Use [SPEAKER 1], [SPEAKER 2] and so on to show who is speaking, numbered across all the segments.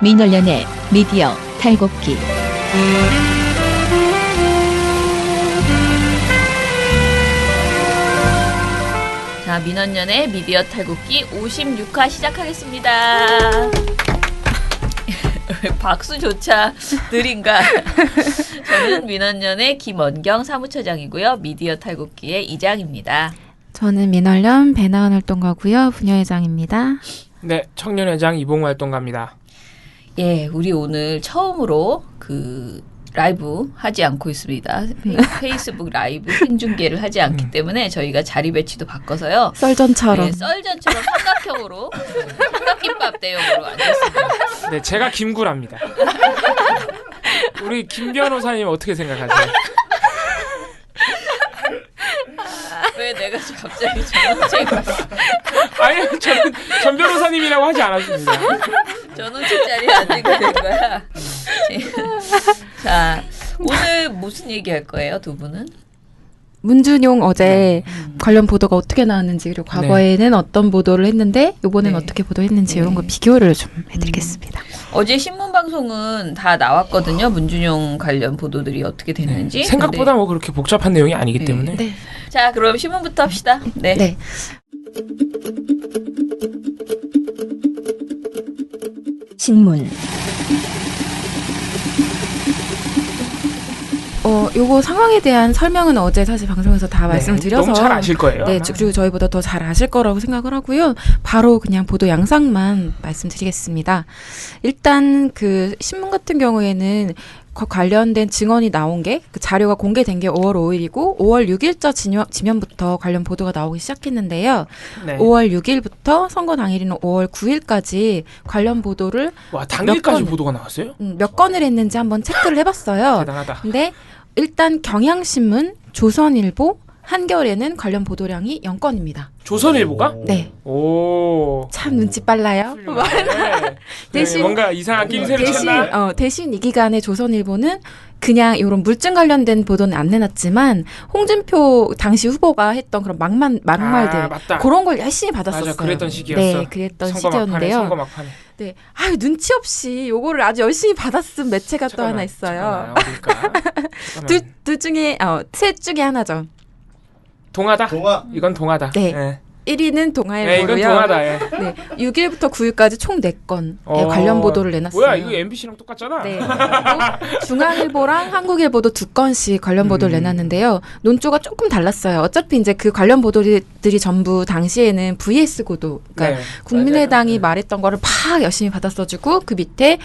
[SPEAKER 1] 민원련의 미디어 탈곡기.
[SPEAKER 2] 자, 민원연의 미디어 탈곡기 56화 시작하겠습니다. 박수조차 느린가. 저는 민원연의 김원경 사무처장이고요. 미디어 탈곡기의 이장입니다.
[SPEAKER 3] 저는 민원련 배나은 활동가고요. 부녀회장입니다.
[SPEAKER 4] 네, 청년회장 이봉 활동가입니다.
[SPEAKER 2] 예, 우리 오늘 처음으로 라이브 하지 않고 있습니다. 페이스북 라이브 생중계를 하지 않기 때문에 저희가 자리 배치도 바꿔서요.
[SPEAKER 3] 썰전처럼.
[SPEAKER 2] 네, 썰전처럼 삼각형으로 삼각김밥 대용으로 앉았습니다.
[SPEAKER 4] 네, 제가 김구라입니다. 우리 김 변호사님 어떻게 생각하세요?
[SPEAKER 2] 왜 내가 갑자기 전원책
[SPEAKER 4] 아니, 저는 전 변호사님이라고 하지 않았습니다.
[SPEAKER 2] 전원책 자리에 앉게 된 거야. 자, 오늘 무슨 얘기할 거예요, 두 분은?
[SPEAKER 3] 문준용 어제 관련 보도가 어떻게 나왔는지 그리고 과거에는 어떤 보도를 했는데 이번에는 어떻게 보도했는지 이런 거 비교를 좀 해드리겠습니다.
[SPEAKER 2] 어제 신문 방송은 다 나왔거든요. 문준용 관련 보도들이 어떻게 됐는지.
[SPEAKER 4] 네. 생각보다 뭐 그렇게 복잡한 내용이 아니기 때문에.
[SPEAKER 3] 네.
[SPEAKER 2] 자, 그럼 신문부터 합시다. 네.
[SPEAKER 3] 네.
[SPEAKER 1] 신문.
[SPEAKER 3] 요거 상황에 대한 설명은 어제 사실 방송에서 다 말씀을 드려서
[SPEAKER 4] 너무 잘 아실 거예요.
[SPEAKER 3] 네, 그리고 저희보다 더 잘 아실 거라고 생각을 하고요. 바로 그냥 보도 양상만 말씀드리겠습니다. 일단 그 신문 같은 경우에는 관련된 증언이 나온 게 그 자료가 공개된 게 5월 5일이고 5월 6일자 지면부터 관련 보도가 나오기 시작했는데요.
[SPEAKER 4] 네.
[SPEAKER 3] 5월 6일부터 선거 당일인 5월 9일까지 관련 보도를
[SPEAKER 4] 와, 당일까지 보도가 나왔어요?
[SPEAKER 3] 몇 건을 했는지 한번 체크를 해봤어요.
[SPEAKER 4] 대단하다.
[SPEAKER 3] 근데 일단 경향신문, 조선일보, 한겨레는 관련 보도량이 0건입니다.
[SPEAKER 4] 조선일보가?
[SPEAKER 3] 네.
[SPEAKER 4] 오.
[SPEAKER 3] 참 눈치 빨라요.
[SPEAKER 4] 네.
[SPEAKER 3] 대신-
[SPEAKER 4] 뭔가 이상한 낌새를 챘나?
[SPEAKER 3] 대신 이 기간에 조선일보는 그냥 이런 물증 관련된 보도는 안 내놨지만 홍준표 당시 후보가 했던 그런 막말들
[SPEAKER 4] 아, 맞다.
[SPEAKER 3] 그런 걸 열심히 받았었어요.
[SPEAKER 4] 맞아, 그랬던 시기였어.
[SPEAKER 3] 네, 그랬던 시기였는데요.
[SPEAKER 4] 선거 막판에.
[SPEAKER 3] 네, 눈치 없이 요거를 아주 열심히 받았쓴 매체가 또 하나 있어요. 둘 중에 셋 중에 하나죠.
[SPEAKER 4] 동하다?
[SPEAKER 5] 동하.
[SPEAKER 4] 이건 동하다.
[SPEAKER 3] 네. 1위는
[SPEAKER 4] 이건
[SPEAKER 3] 동아일보고요.
[SPEAKER 4] 동하다. 예.
[SPEAKER 3] 네, 6일부터 9일까지 총 4건의 관련 보도를 내놨어요.
[SPEAKER 4] 뭐야, 이거 MBC랑 똑같잖아.
[SPEAKER 3] 네. 그리고 중앙일보랑 한국일보도 2건씩 관련 보도를 내놨는데요. 논조가 조금 달랐어요. 어차피 이제 그 관련 보도들이 전부 당시에는 VS 고도, 그러니까
[SPEAKER 4] 네.
[SPEAKER 3] 국민의당이 말했던 거를 팍 열심히 받아써주고 그 밑에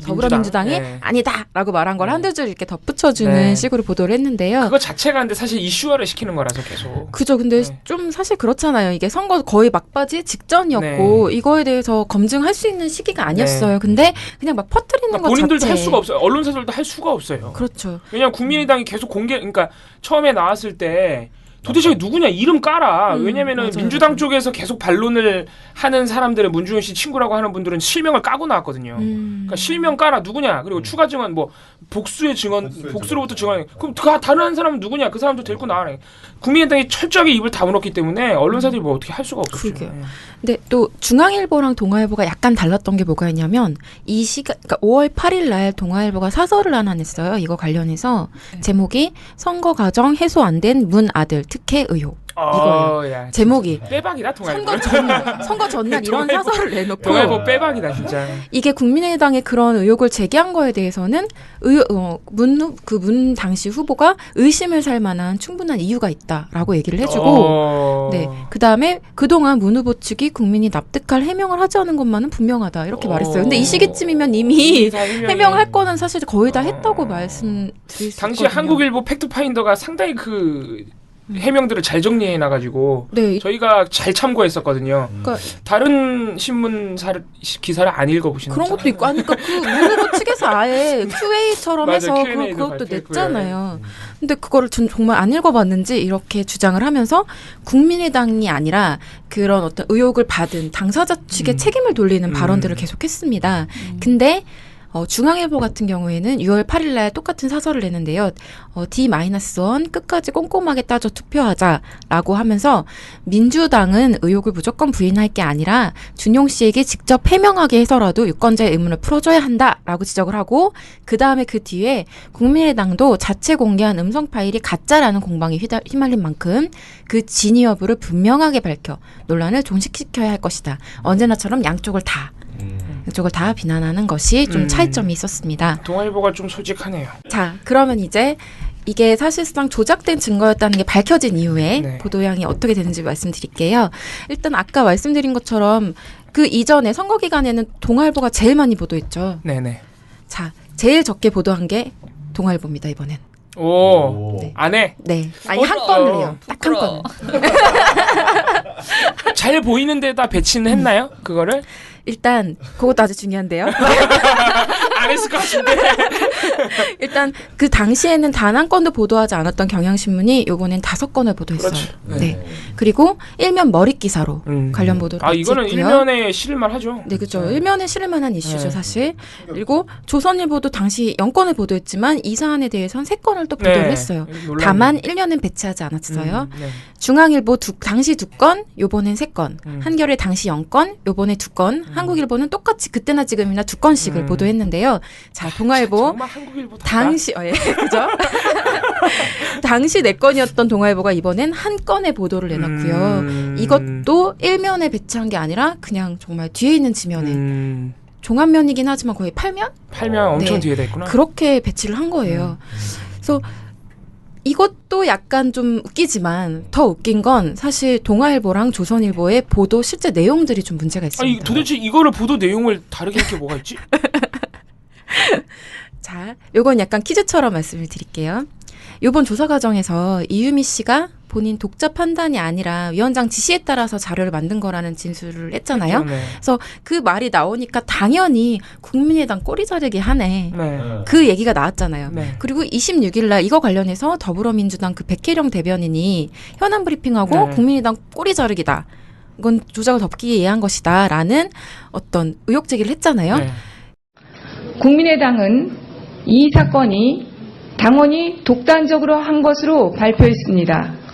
[SPEAKER 3] 더불어민주당이
[SPEAKER 4] 네.
[SPEAKER 3] 아니다라고 말한 걸 한두 줄 이렇게 덧붙여주는
[SPEAKER 4] 네.
[SPEAKER 3] 식으로 보도를 했는데요.
[SPEAKER 4] 그거 자체가 근데 사실 이슈화를 시키는 거라서 계속.
[SPEAKER 3] 그죠. 근데
[SPEAKER 4] 네.
[SPEAKER 3] 좀 사실 그렇잖아요. 이게 선거 거의 막바지 직전이었고 이거에 대해서 검증할 수 있는 시기가 아니었어요. 근데 그냥 막 퍼뜨리는 것
[SPEAKER 4] 본인들도
[SPEAKER 3] 자체.
[SPEAKER 4] 할 수가 없어요. 언론사들도 할 수가 없어요.
[SPEAKER 3] 그렇죠.
[SPEAKER 4] 왜냐하면 국민의당이 계속 그러니까 처음에 나왔을 때 도대체 누구냐 이름 깔아. 왜냐면은
[SPEAKER 3] 맞아요.
[SPEAKER 4] 민주당 쪽에서 계속 반론을 하는 사람들은 문준용 씨 친구라고 하는 분들은 실명을 까고 나왔거든요. 그러니까 실명 깔아 누구냐. 그리고 추가 증언 뭐 복수의 증언, 복수로부터 증언. 그럼 다른 한 사람은 누구냐. 그 사람도 데리고 나와라. 국민의당이 철저하게 입을 다물었기 때문에 언론사들이 뭐 어떻게 할 수가 없었죠.
[SPEAKER 3] 그러게요. 근데 또 중앙일보랑 동아일보가 약간 달랐던 게 뭐가 있냐면 그러니까 5월 8일 날 동아일보가 사설을 하나 냈어요. 이거 관련해서 제목이 선거 과정 해소 안 된 문 아들 특혜 의혹. 이거예요.
[SPEAKER 4] 야,
[SPEAKER 3] 제목이
[SPEAKER 4] 빼박이다 동아일보.
[SPEAKER 3] 선거 전날 이런
[SPEAKER 4] 동아일보-
[SPEAKER 3] 사설을 내놓고
[SPEAKER 4] 동아일보 빼박이다 진짜.
[SPEAKER 3] 이게 국민의당의 그런 의혹을 제기한 거에 대해서는 문 당시 후보가 의심을 살 만한 충분한 이유가 있다라고 얘기를 해주고 네, 그다음에 그동안 문 후보 측이 국민이 납득할 해명을 하지 않은 것만은 분명하다 이렇게 말했어요. 근데 이 시기쯤이면 이미 해명할 거는 사실 거의 다 했다고 말씀드릴 수
[SPEAKER 4] 당시
[SPEAKER 3] 있거든요.
[SPEAKER 4] 한국일보 팩트파인더가 상당히 그 해명들을 잘 정리해 놔가지고
[SPEAKER 3] 네,
[SPEAKER 4] 저희가 잘 참고했었거든요.
[SPEAKER 3] 그러니까
[SPEAKER 4] 다른 기사를 안 읽어보시는
[SPEAKER 3] 그런 것도 있고 그러니까 문 후보 측에서 아예 QA처럼
[SPEAKER 4] 맞아,
[SPEAKER 3] 해서
[SPEAKER 4] Q&A 도
[SPEAKER 3] 그것도
[SPEAKER 4] 발표했고요.
[SPEAKER 3] 냈잖아요. 근데 그거를 전 정말 안 읽어봤는지 이렇게 주장을 하면서 국민의당이 아니라 그런 어떤 의혹을 받은 당사자 측에 책임을 돌리는 발언들을 계속했습니다. 근데 중앙일보 같은 경우에는 6월 8일 날 똑같은 사설을 냈는데요. D-1 끝까지 꼼꼼하게 따져 투표하자라고 하면서 민주당은 의혹을 무조건 부인할 게 아니라 준용 씨에게 직접 해명하게 해서라도 유권자의 의문을 풀어줘야 한다라고 지적을 하고 그 다음에 그 뒤에 국민의당도 자체 공개한 음성 파일이 가짜라는 공방에 휘말린 만큼 그 진위 여부를 분명하게 밝혀 논란을 종식시켜야 할 것이다. 언제나처럼 양쪽을 다 비난하는 것이 좀 차이점이 있었습니다.
[SPEAKER 4] 동아일보가 좀 솔직하네요.
[SPEAKER 3] 자, 그러면 이제 이게 사실상 조작된 증거였다는 게 밝혀진 이후에
[SPEAKER 4] 네.
[SPEAKER 3] 보도량이 어떻게 되는지 말씀드릴게요. 일단 아까 말씀드린 것처럼 그 이전에 선거 기간에는 동아일보가 제일 많이 보도했죠.
[SPEAKER 4] 네네.
[SPEAKER 3] 자, 제일 적게 보도한 게 동아일보입니다, 이번엔.
[SPEAKER 4] 오.
[SPEAKER 3] 네.
[SPEAKER 4] 안 해?
[SPEAKER 3] 네. 아니, 한 건을요. 딱 한
[SPEAKER 2] 부끄러워.
[SPEAKER 3] 건을.
[SPEAKER 4] 잘 보이는 데다 배치는 했나요? 그거를?
[SPEAKER 3] 일단 그것도 아주 중요한데요.
[SPEAKER 4] 안 했을 것 같은데.
[SPEAKER 3] 일단 그 당시에는 단 한 건도 보도하지 않았던 경향신문이 요번엔 5건을 보도했어요.
[SPEAKER 4] 그렇지.
[SPEAKER 3] 네. 그리고 일면 머릿 기사로 관련 보도를
[SPEAKER 4] 아, 이거는
[SPEAKER 3] 했고요.
[SPEAKER 4] 일면에 실을만 하죠.
[SPEAKER 3] 네, 그렇죠. 일면에 실을 만한 이슈죠,
[SPEAKER 4] 네.
[SPEAKER 3] 사실. 그리고 조선일보도 당시 0건을 보도했지만 이 사안에 대해서는 3건을 또 보도를 했어요.
[SPEAKER 4] 논란이.
[SPEAKER 3] 다만 1년은 배치하지 않았어요.
[SPEAKER 4] 네.
[SPEAKER 3] 중앙일보 당시 2건, 요번엔 3건. 한겨레 당시 0건, 요번에 2건. 한국일보는 똑같이 그때나 지금이나 2건씩을 보도했는데요. 자, 동아일보
[SPEAKER 4] 정말 한국일보
[SPEAKER 3] 당시 예, 그죠? 당시 4건이었던 동아일보가 이번엔 한 건의 보도를 내놨고요. 이것도 일면에 배치한 게 아니라 그냥 정말 뒤에 있는 지면에 종합면이긴 하지만 거의 8면?
[SPEAKER 4] 팔면 엄청
[SPEAKER 3] 네.
[SPEAKER 4] 뒤에 다 있구나.
[SPEAKER 3] 그렇게 배치를 한 거예요. 그래서 이것도 약간 좀 웃기지만 더 웃긴 건 사실 동아일보랑 조선일보의 보도 실제 내용들이 좀 문제가
[SPEAKER 4] 아니,
[SPEAKER 3] 있습니다.
[SPEAKER 4] 도대체 이거를 보도 내용을 다르게 할 게 뭐가 있지?
[SPEAKER 3] 자, 요건 약간 퀴즈처럼 말씀을 드릴게요. 요번 조사 과정에서 이유미 씨가 본인 독자 판단이 아니라 위원장 지시에 따라서 자료를 만든 거라는 진술을 했잖아요.
[SPEAKER 4] 네.
[SPEAKER 3] 그래서 그 말이 나오니까 당연히 국민의당 꼬리 자르기 하네.
[SPEAKER 4] 네.
[SPEAKER 3] 그 얘기가 나왔잖아요.
[SPEAKER 4] 네.
[SPEAKER 3] 그리고 26일 날 이거 관련해서 더불어민주당 그 백혜령 대변인이 현안 브리핑하고
[SPEAKER 4] 네.
[SPEAKER 3] 국민의당 꼬리 자르기다. 이건 조작을 덮기 위해 한 것이다. 라는 어떤 의혹 제기를 했잖아요.
[SPEAKER 4] 네.
[SPEAKER 5] 국민의당은 이 사건이 당원이 독단적으로 한 것으로 발표했습니다.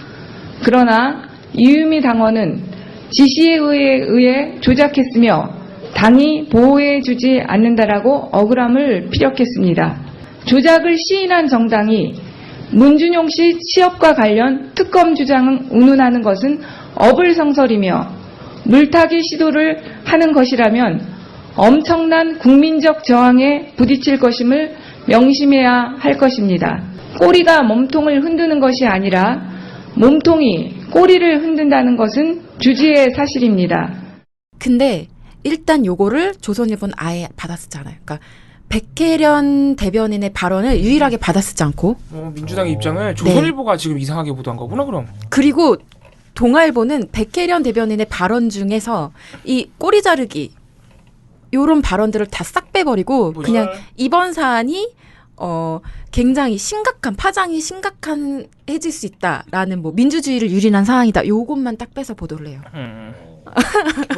[SPEAKER 5] 그러나 이유미 당원은 지시에 의해 조작했으며 당이 보호해주지 않는다라고 억울함을 피력했습니다. 조작을 시인한 정당이 문준용 씨 취업과 관련 특검 주장을 운운하는 것은 어불성설이며 물타기 시도를 하는 것이라면 엄청난 국민적 저항에 부딪힐 것임을 명심해야 할 것입니다. 꼬리가 몸통을 흔드는 것이 아니라 몸통이 꼬리를 흔든다는 것은 주지의 사실입니다.
[SPEAKER 3] 근데 일단 요거를 조선일보는 아예 받아쓰잖아요. 그러니까 백혜련 대변인의 발언을 유일하게 받아쓰지 않고
[SPEAKER 4] 민주당의 입장을 조선일보가 지금 이상하게 보도한 거구나 그럼.
[SPEAKER 3] 그리고 동아일보는 백혜련 대변인의 발언 중에서 이 꼬리 자르기 요런 발언들을 다 싹 빼버리고
[SPEAKER 4] 뭐지?
[SPEAKER 3] 그냥 이번 사안이 굉장히 파장이 심각해질 수 있다라는 뭐 민주주의를 유린한 사안이다. 요것만 딱 빼서 보도를 해요.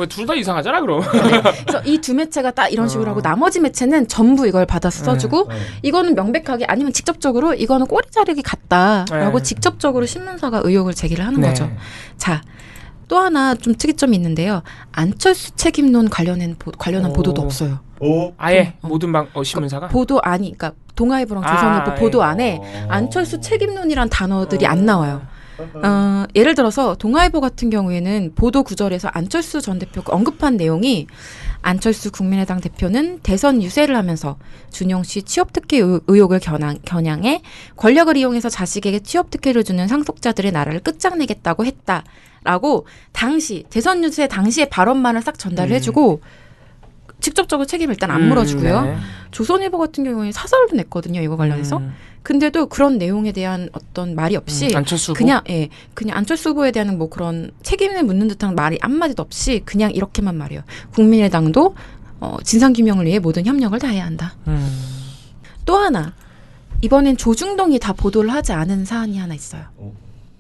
[SPEAKER 4] 둘 다 이상하잖아 그럼.
[SPEAKER 3] 그래서 이 두 매체가 딱 이런 식으로 하고 나머지 매체는 전부 이걸 받아서 써주고 이거는 명백하게 아니면 직접적으로 이거는 꼬리 자르기 같다라고
[SPEAKER 4] 네.
[SPEAKER 3] 직접적으로 신문사가 의혹을 제기를 하는
[SPEAKER 4] 네.
[SPEAKER 3] 거죠. 자, 또 하나 좀 특이점이 있는데요. 안철수 책임론 관련한 보도도 없어요.
[SPEAKER 4] 아예 모든 신문사가
[SPEAKER 3] 보도 아니, 그러니까 동아일보랑 조선일보 보도 안에 안철수 책임론이란 단어들이 안 나와요. 예를 들어서 동아일보 같은 경우에는 보도 구절에서 안철수 전 대표가 언급한 내용이 안철수 국민의당 대표는 대선 유세를 하면서 준용 씨 취업 특혜 의혹을 겨냥해 권력을 이용해서 자식에게 취업 특혜를 주는 상속자들의 나라를 끝장내겠다고 했다라고 당시 대선 유세 당시의 발언만을 싹 전달을 해주고 직접적으로 책임을 일단 안 물어주고요.
[SPEAKER 4] 네.
[SPEAKER 3] 조선일보 같은 경우에 사설도 냈거든요. 이거 관련해서. 근데도 그런 내용에 대한 어떤 말이 없이
[SPEAKER 4] 안철수 후보?
[SPEAKER 3] 그냥 안철수 후보에 대한 뭐 그런 책임을 묻는 듯한 말이 한마디도 없이 그냥 이렇게만 말해요. 국민의당도 진상규명을 위해 모든 협력을 다해야 한다. 또 하나 이번엔 조중동이 다 보도를 하지 않은 사안이 하나 있어요.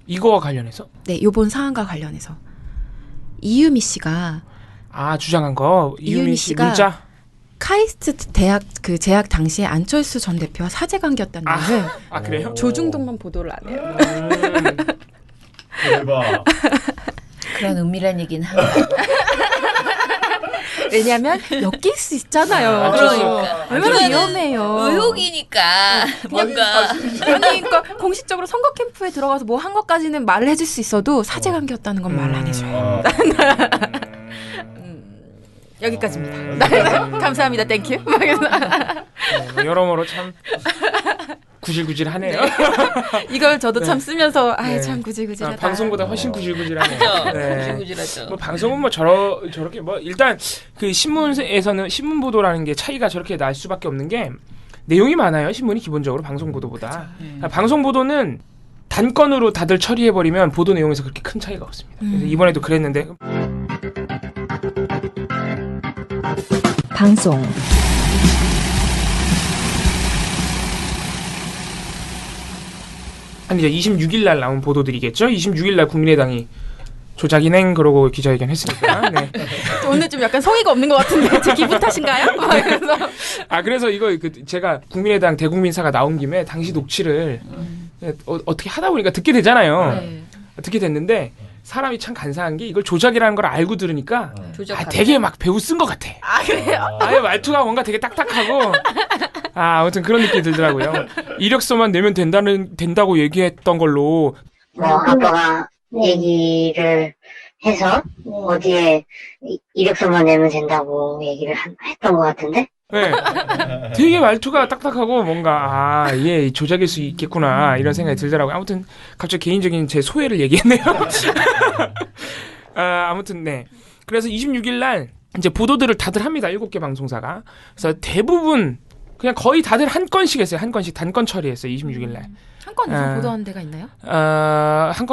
[SPEAKER 4] 이거와 관련해서?
[SPEAKER 3] 네, 요번 사안과 관련해서 이유미 씨가
[SPEAKER 4] 주장한 거 이유미 씨
[SPEAKER 3] 씨가
[SPEAKER 4] 문자?
[SPEAKER 3] 카이스트 대학 그 재학 당시에 안철수 전 대표와 사제 관계였다는 것을
[SPEAKER 4] 그래요?
[SPEAKER 3] 조중동만 보도를 안 해요.
[SPEAKER 6] 대박.
[SPEAKER 2] 그런 은밀한 얘기는 하면
[SPEAKER 3] 왜냐하면 엮일 수 있잖아요.
[SPEAKER 2] 그러니까.
[SPEAKER 3] 얼마나
[SPEAKER 2] 그거는
[SPEAKER 3] 위험해요.
[SPEAKER 2] 의혹이니까 뭔가
[SPEAKER 3] 아니 그러니까 공식적으로 선거 캠프에 들어가서 뭐 한 것까지는 말을 해줄 수 있어도 사제 관계였다는 건 말 안 해줘요. 여기까지입니다. 감사합니다. 땡큐.
[SPEAKER 4] 여러모로 참 구질구질하네요.
[SPEAKER 3] 이걸 저도 참 쓰면서
[SPEAKER 4] 네.
[SPEAKER 3] 참 구질구질하다.
[SPEAKER 4] 방송보다 훨씬 구질구질하네요.
[SPEAKER 2] 그죠?
[SPEAKER 4] 네.
[SPEAKER 2] 구질구질하죠.
[SPEAKER 4] 뭐 방송은 뭐 저렇게 뭐 일단 그 신문에서는 신문 보도라는 게 차이가 저렇게 날 수밖에 없는 게 내용이 많아요. 신문이 기본적으로 방송 보도보다. 방송 보도는 단건으로 다들 처리해 버리면 보도 내용에서 그렇게 큰 차이가 없습니다. 그래서 이번에도 그랬는데
[SPEAKER 1] 방송
[SPEAKER 4] 한 이제 26일 날 나온 보도들이겠죠. 26일 날 국민의당이 조작인행 그러고 기자회견 했으니까. 네.
[SPEAKER 3] 오늘 좀 약간 성의가 없는 것 같은데 제 기분 탓인가요? 그래서
[SPEAKER 4] 그래서 이거 제가 국민의당 대국민사가 나온 김에 당시 녹취를 어떻게 하다 보니까 듣게 되잖아요.
[SPEAKER 3] 네.
[SPEAKER 4] 듣게 됐는데 사람이 참 간사한 게 이걸 조작이라는 걸 알고 들으니까
[SPEAKER 2] 조작하다.
[SPEAKER 4] 되게 막 배우 쓴 것 같아.
[SPEAKER 3] 그래요?
[SPEAKER 4] 아예 말투가 뭔가 되게 딱딱하고 아무튼 그런 느낌이 들더라고요. 이력서만 내면 된다고 얘기했던 걸로
[SPEAKER 7] 뭐 아빠가 얘기를 해서 어디에 이력서만 내면 된다고 얘기를 했던 것 같은데.
[SPEAKER 4] 네. 되게 말투가 딱딱하고 뭔가 얘 조작일 수 있겠구나 이런 생각이 들더라고요. 아무튼 갑자기 개인적인 제 소회를 얘기했네요. 아무튼 네. 그래서 26일 날 이제 보도들을 다들 합니다. 7개 방송사가. 그래서 대부분 그냥 거의 다들 한 건씩 했어요. 한 건씩 단건 처리했어요. 26일 날.
[SPEAKER 3] 한 건 이상 보도한 데가 있나요?
[SPEAKER 4] 한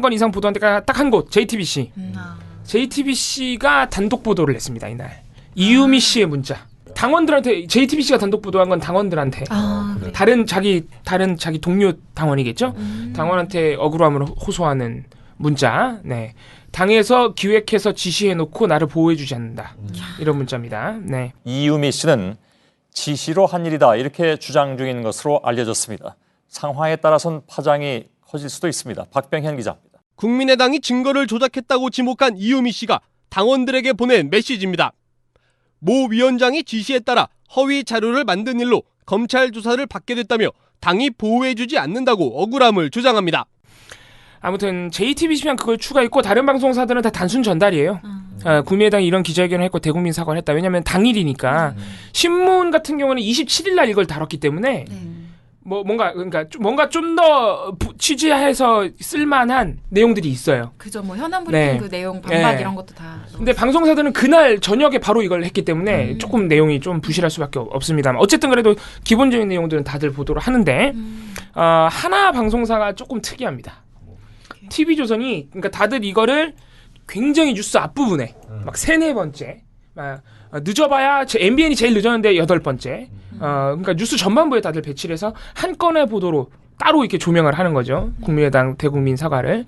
[SPEAKER 4] 건 이상 보도한 데가 딱 한 곳. JTBC.
[SPEAKER 3] 아.
[SPEAKER 4] JTBC가 단독 보도를 했습니다. 이날. 이유미 씨의 문자. 당원들한테 JTBC가 단독 보도한 건 당원들한테
[SPEAKER 3] 그래.
[SPEAKER 4] 다른 자기 동료 당원이겠죠? 당원한테 억울함을 호소하는 문자. 네. 당에서 기획해서 지시해놓고 나를 보호해주지 않는다. 이런 문자입니다. 네.
[SPEAKER 6] 이유미 씨는 지시로 한 일이다 이렇게 주장 중인 것으로 알려졌습니다. 상황에 따라선 파장이 커질 수도 있습니다. 박병현 기자입니다.
[SPEAKER 8] 국민의당이 증거를 조작했다고 지목한 이유미 씨가 당원들에게 보낸 메시지입니다. 모 위원장이 지시에 따라 허위 자료를 만든 일로 검찰 조사를 받게 됐다며 당이 보호해주지 않는다고 억울함을 주장합니다.
[SPEAKER 4] 아무튼 JTBC만 그걸 추가했고 다른 방송사들은 다 단순 전달이에요. 국민의당이 이런 기자회견을 했고 대국민 사과를 했다. 왜냐하면 당일이니까. 신문 같은 경우는 27일 날 이걸 다뤘기 때문에 뭔가 좀 더 취재해서 쓸만한 내용들이 있어요.
[SPEAKER 3] 그죠. 뭐 현안 브리핑
[SPEAKER 4] 네.
[SPEAKER 3] 그 내용 반박
[SPEAKER 4] 네.
[SPEAKER 3] 이런 것도 다.
[SPEAKER 4] 근데 방송사들은 그날 저녁에 바로 이걸 했기 때문에 조금 내용이 좀 부실할 수밖에 없습니다만 어쨌든 그래도 기본적인 내용들은 다들 보도를 하는데 하나 방송사가 조금 특이합니다. TV조선이 그러니까 다들 이거를 굉장히 뉴스 앞부분에 막 3-4번째 막 늦어봐야 MBN이 제일 늦었는데 8번째 그러니까 뉴스 전반부에 다들 배치를 해서 한 건의 보도로 따로 이렇게 조명을 하는 거죠. 국민의당 대국민 사과를.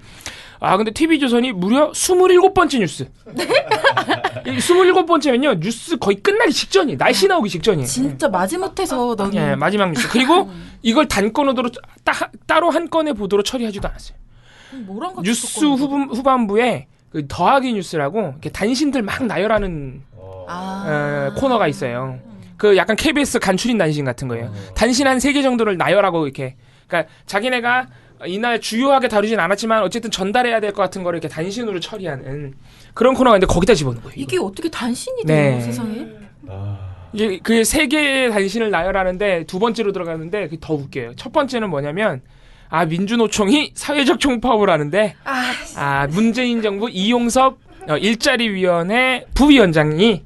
[SPEAKER 4] 근데 TV조선이 무려 27번째 뉴스. 27번째면요. 뉴스 거의 끝나기 직전이에요. 날씨 나오기 직전이에요.
[SPEAKER 3] 진짜 마지못해서 너무.
[SPEAKER 4] 예, 마지막 뉴스. 그리고 이걸 단건으로 따로 한 건의 보도로 처리하지도 않았어요.
[SPEAKER 3] 뭐랑 같이
[SPEAKER 4] 뉴스
[SPEAKER 3] 섞었는데?
[SPEAKER 4] 후반부에 그 더하기 뉴스라고 이렇게 단신들 막 나열하는 코너가 있어요. 그 약간 KBS 간추린 단신 같은 거예요. 단신 한 3개 정도를 나열하고 이렇게. 그러니까 자기네가 이날 주요하게 다루진 않았지만 어쨌든 전달해야 될 것 같은 거를 이렇게 단신으로 처리하는 그런 코너가 있는데 거기다 집어넣은 거예요.
[SPEAKER 3] 이게 어떻게 단신이
[SPEAKER 4] 네.
[SPEAKER 3] 돼요, 세상에?
[SPEAKER 4] 이게 그 3개의 단신을 나열하는데 두 번째로 들어가는데 그게 더 웃겨요. 첫 번째는 뭐냐면 민주노총이 사회적 총파업을 하는데 문재인 정부 이용섭 일자리위원회 부위원장이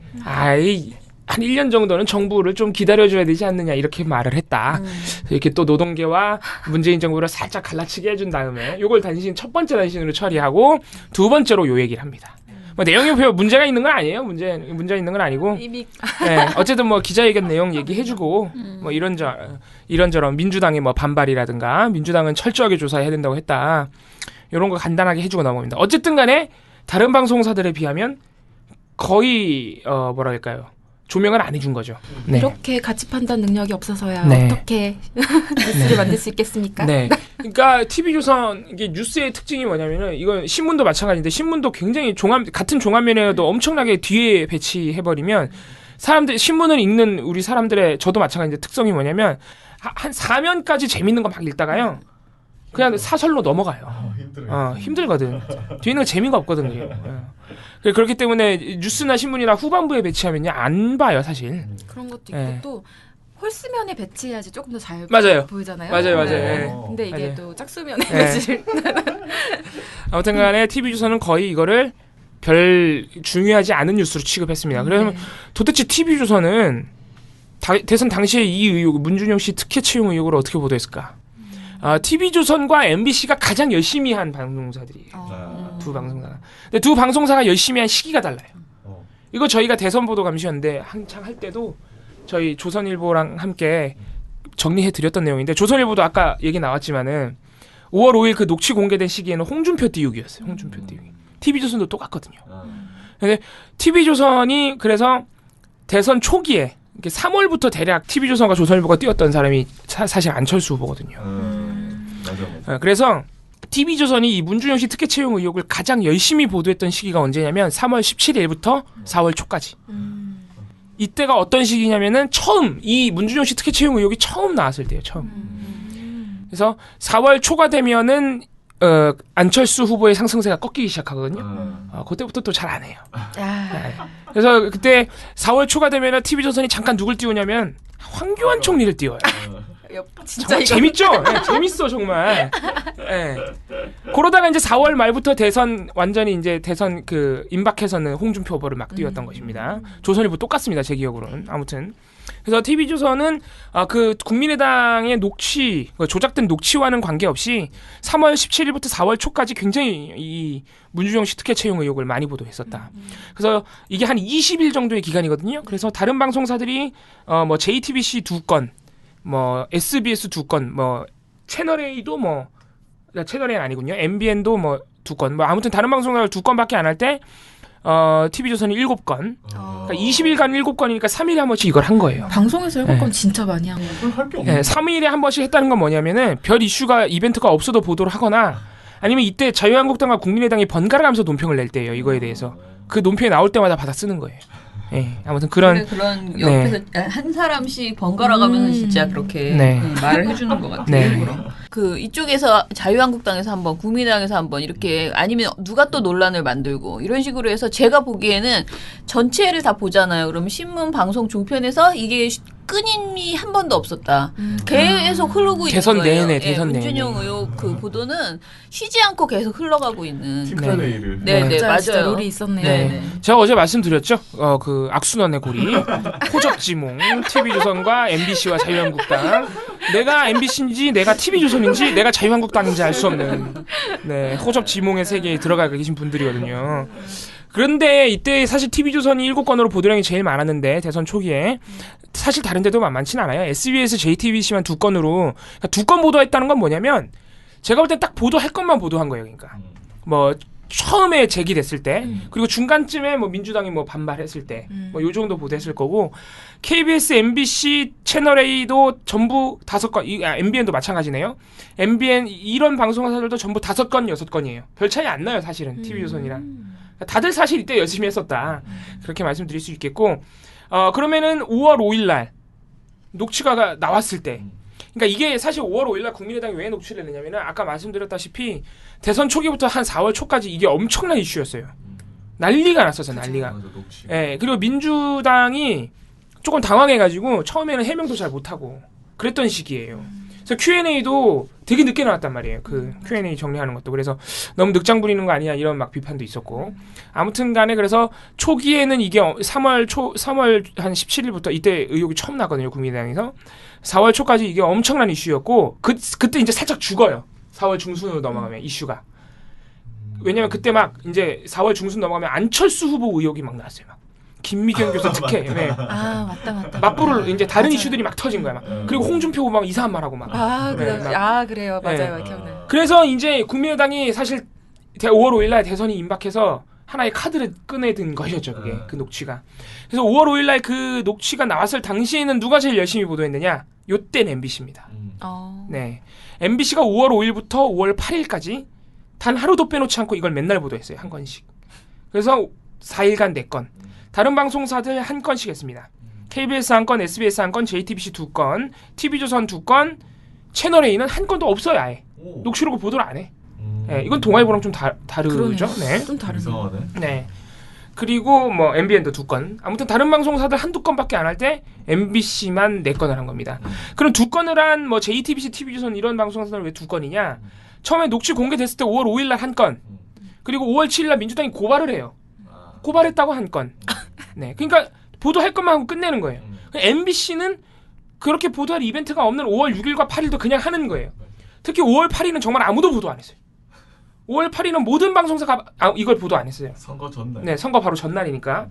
[SPEAKER 4] 한 1년 정도는 정부를 좀 기다려줘야 되지 않느냐 이렇게 말을 했다. 이렇게 또 노동계와 문재인 정부를 살짝 갈라치게 해준 다음에 이걸 첫 번째 단신으로 처리하고 두 번째로 요 얘기를 합니다. 뭐 내용에 별 문제가 있는 건 아니에요. 문제가 있는 건 아니고.
[SPEAKER 3] 이미
[SPEAKER 4] 네, 어쨌든 뭐 기자회견 내용 얘기해주고 뭐 이런저런 민주당의 뭐 반발이라든가 민주당은 철저하게 조사해야 된다고 했다. 이런 거 간단하게 해주고 넘어갑니다. 어쨌든 간에 다른 방송사들에 비하면 거의 뭐랄까요. 조명을 안 해준 거죠. 네.
[SPEAKER 3] 이렇게 가치 판단 능력이 없어서야
[SPEAKER 4] 네.
[SPEAKER 3] 어떻게 뉴스를 만들 수 있겠습니까?
[SPEAKER 4] 네. 그러니까 TV조선 이게 뉴스의 특징이 뭐냐면은 이건 신문도 마찬가지인데 신문도 굉장히 같은 종합면이라도 엄청나게 뒤에 배치해버리면 사람들 신문을 읽는 우리 사람들의 저도 마찬가지인데 특성이 뭐냐면 한 4면까지 재밌는 거 막 읽다가요. 그냥 사설로 넘어가요. 힘들거든. 뒤에 있는 거 재미가 없거든. 그게. 그렇기 때문에 뉴스나 신문이나 후반부에 배치하면요 안 봐요 사실.
[SPEAKER 3] 그런 것도 있고
[SPEAKER 4] 네.
[SPEAKER 3] 또 홀수면에 배치해야지 조금 더 잘
[SPEAKER 4] 맞아요.
[SPEAKER 3] 보이잖아요.
[SPEAKER 4] 맞아요.
[SPEAKER 3] 네. 근데 이게
[SPEAKER 4] 맞아요.
[SPEAKER 3] 또 짝수면에
[SPEAKER 4] 네.
[SPEAKER 3] 배치를
[SPEAKER 4] 아무튼간에 TV조선은 거의 이거를 별 중요하지 않은 뉴스로 취급했습니다. 그래서 도대체 TV조선은 대선 당시에 이 의혹, 문준용 씨 특혜 채용 의혹을 어떻게 보도했을까? TV조선과 MBC가 가장 열심히 한 방송사들이에요. 두 방송사가. 근데 두 방송사가 열심히 한 시기가 달라요. 이거 저희가 대선 보도 감시였는데 한창 할 때도 저희 조선일보랑 함께 정리해 드렸던 내용인데 조선일보도 아까 얘기 나왔지만은 5월 5일 그 녹취 공개된 시기에는 홍준표 띄우기였어요. 홍준표 띄우기. TV조선도 똑같거든요. 근데 TV조선이 그래서 대선 초기에 3월부터 대략 TV조선과 조선일보가 띄웠던 사람이 사실 안철수 후보거든요. 그래서 TV조선이 이 문준용 씨 특혜 채용 의혹을 가장 열심히 보도했던 시기가 언제냐면 3월 17일부터 4월 초까지. 이때가 어떤 시기냐면은 처음 이 문준용 씨 특혜 채용 의혹이 처음 나왔을 때예요. 처음. 그래서 4월 초가 되면은 안철수 후보의 상승세가 꺾이기 시작하거든요. 그때부터 또 잘 안 해요. 네. 그래서 그때 4월 초가 되면은 TV조선이 잠깐 누굴 띄우냐면 황교안 총리를 띄워요.
[SPEAKER 3] 진짜
[SPEAKER 4] 재밌죠? 네, 재밌어 정말. 네. 그러다가 이제 4월 말부터 대선 완전히 이제 대선 그 임박해서는 홍준표 후보를 막 띄웠던 것입니다. 조선일보 똑같습니다 제 기억으로는. 아무튼 그래서 TV조선은 그 국민의당의 녹취 조작된 녹취와는 관계없이 3월 17일부터 4월 초까지 굉장히 이 문준용 씨 특혜 채용 의혹을 많이 보도했었다. 그래서 이게 한 20일 정도의 기간이거든요. 그래서 다른 방송사들이 뭐 JTBC 2건 뭐 SBS 2건, 뭐 채널 A도 뭐 채널 A는 아니군요. MBN도 뭐 2건, 뭐 아무튼 다른 방송사를 2건밖에 안 할 때 TV조선이 7건, 그러니까 20일간 7건이니까 3일에 한 번씩 이걸 한 거예요.
[SPEAKER 3] 방송에서 7건 진짜 많이 한 거예요.
[SPEAKER 4] 네, 3일에 한 번씩 했다는 건 뭐냐면은 별 이슈가 이벤트가 없어도 보도를 하거나 아니면 이때 자유한국당과 국민의당이 번갈아 가면서 논평을 낼 때예요. 이거에 대해서 그 논평이 나올 때마다 받아 쓰는 거예요. 네, 아무튼 그런
[SPEAKER 2] 옆에서 한 사람씩 번갈아 가면서 진짜 그렇게 말을 해주는 것 같아요. 그 이쪽에서 자유한국당에서 한번 국민의당에서 한번 이렇게 아니면 누가 또 논란을 만들고 이런 식으로 해서 제가 보기에는 전체를 다 보잖아요. 그러면 신문 방송 종편에서 이게 끊임이 한 번도 없었다. 계속 흐르고 있는
[SPEAKER 4] 대선
[SPEAKER 2] 거예요.
[SPEAKER 4] 내내, 대선 내내.
[SPEAKER 2] 문준용 의혹 그 보도는 쉬지 않고 계속 흘러가고 있는.
[SPEAKER 9] 팀플레이를.
[SPEAKER 2] 네,
[SPEAKER 3] 진짜
[SPEAKER 2] 맞아요.
[SPEAKER 3] 롤이 있었네요.
[SPEAKER 2] 네.
[SPEAKER 4] 제가 어제 말씀드렸죠. 그 악순환의 고리, 호적지몽, TV조선과 MBC와 자유한국당. 내가 MBC인지 내가 TV조선인지 내가 자유한국당인지 알 수 없는 호적지몽의 세계에 들어가 계신 분들이거든요. 그런데 이때 사실 TV조선이 7건으로 보도량이 제일 많았는데 대선 초기에 사실 다른 데도 만만치는 않아요. SBS, JTBC만 2건으로 그러니까 2건 보도했다는 건 뭐냐면 제가 볼 땐 딱 보도할 것만 보도한 거예요. 그러니까 뭐 처음에 제기됐을 때 그리고 중간쯤에 뭐 민주당이 뭐 반발했을 때 뭐 요 정도 보도했을 거고 KBS, MBC, 채널A도 전부 5건, MBN도 마찬가지네요. MBN 이런 방송사들도 전부 5건, 6건이에요. 별 차이 안 나요 사실은 TV조선이랑. 다들 사실 이때 열심히 했었다. 그렇게 말씀드릴 수 있겠고 그러면은 5월 5일 날 녹취가 나왔을 때 그러니까 이게 사실 5월 5일 날 국민의당이 왜 녹취를 했느냐면은 아까 말씀드렸다시피 대선 초기부터 한 4월 초까지 이게 엄청난 이슈였어요. 난리가 났었어요. 난리가. 예, 그리고 민주당이 조금 당황해가지고 처음에는 해명도 잘 못하고 그랬던 시기예요. 그래서 Q&A도 되게 늦게 나왔단 말이에요. 그 Q&A 정리하는 것도. 그래서 너무 늑장 부리는 거 아니야 이런 막 비판도 있었고. 아무튼 간에 그래서 초기에는 이게 3월 한 17일부터 이때 의혹이 처음 나거든요. 국민의당에서. 4월 초까지 이게 엄청난 이슈였고 그때 이제 살짝 죽어요. 4월 중순으로 넘어가면 이슈가. 왜냐면 그때 막 이제 4월 중순 넘어가면 안철수 후보 의혹이 막 나왔어요. 막. 김미경 교수 특혜. 네.
[SPEAKER 3] 맞다.
[SPEAKER 4] 맞불을 이제 다른 이슈들이 막 터진 거야. 막. 그리고 홍준표 후보 막 이상한 말하고 막.
[SPEAKER 3] 그래요. 맞아요. 기억나요.
[SPEAKER 4] 그래서 이제 국민의당이 사실 5월 5일 날 대선이 임박해서 하나의 카드를 꺼내든 것이었죠. 그게 그 녹취가. 그래서 5월 5일 날 그 녹취가 나왔을 당시에는 누가 제일 열심히 보도했느냐? 요때는 MBC입니다. 네. MBC가 5월 5일부터 5월 8일까지 단 하루도 빼놓지 않고 이걸 맨날 보도했어요. 한 건씩. 그래서 4일간 4건. 다른 방송사들 한 건씩 했습니다. KBS 한 건, SBS 한 건, JTBC 2건, TV조선 2건, 채널A는 한 건도 없어요. 아예. 녹취록을 보도를 안 해. 네, 이건 동아일보랑 좀 다르죠. 네.
[SPEAKER 3] 좀 다르네요.
[SPEAKER 4] 네. 그리고 뭐 MBN도 2건. 아무튼 다른 방송사들 한두 건밖에 안 할 때 MBC만 4건을 한 겁니다. 그럼 2건을 한 뭐 JTBC, TV조선 이런 방송사들은 왜 2건이냐? 처음에 녹취 공개됐을 때 5월 5일 날 한 건. 그리고 5월 7일 날 민주당이 고발을 해요. 고발했다고 한 건. 네. 그러니까 보도할 것만 하고 끝내는 거예요. MBC는 그렇게 보도할 이벤트가 없는 5월 6일과 8일도 그냥 하는 거예요. 특히 5월 8일은 정말 아무도 보도 안 했어요. 5월 8일은 모든 방송사가 이걸 보도 안 했어요.
[SPEAKER 9] 선거 전날.
[SPEAKER 4] 네, 선거 바로 전날이니까.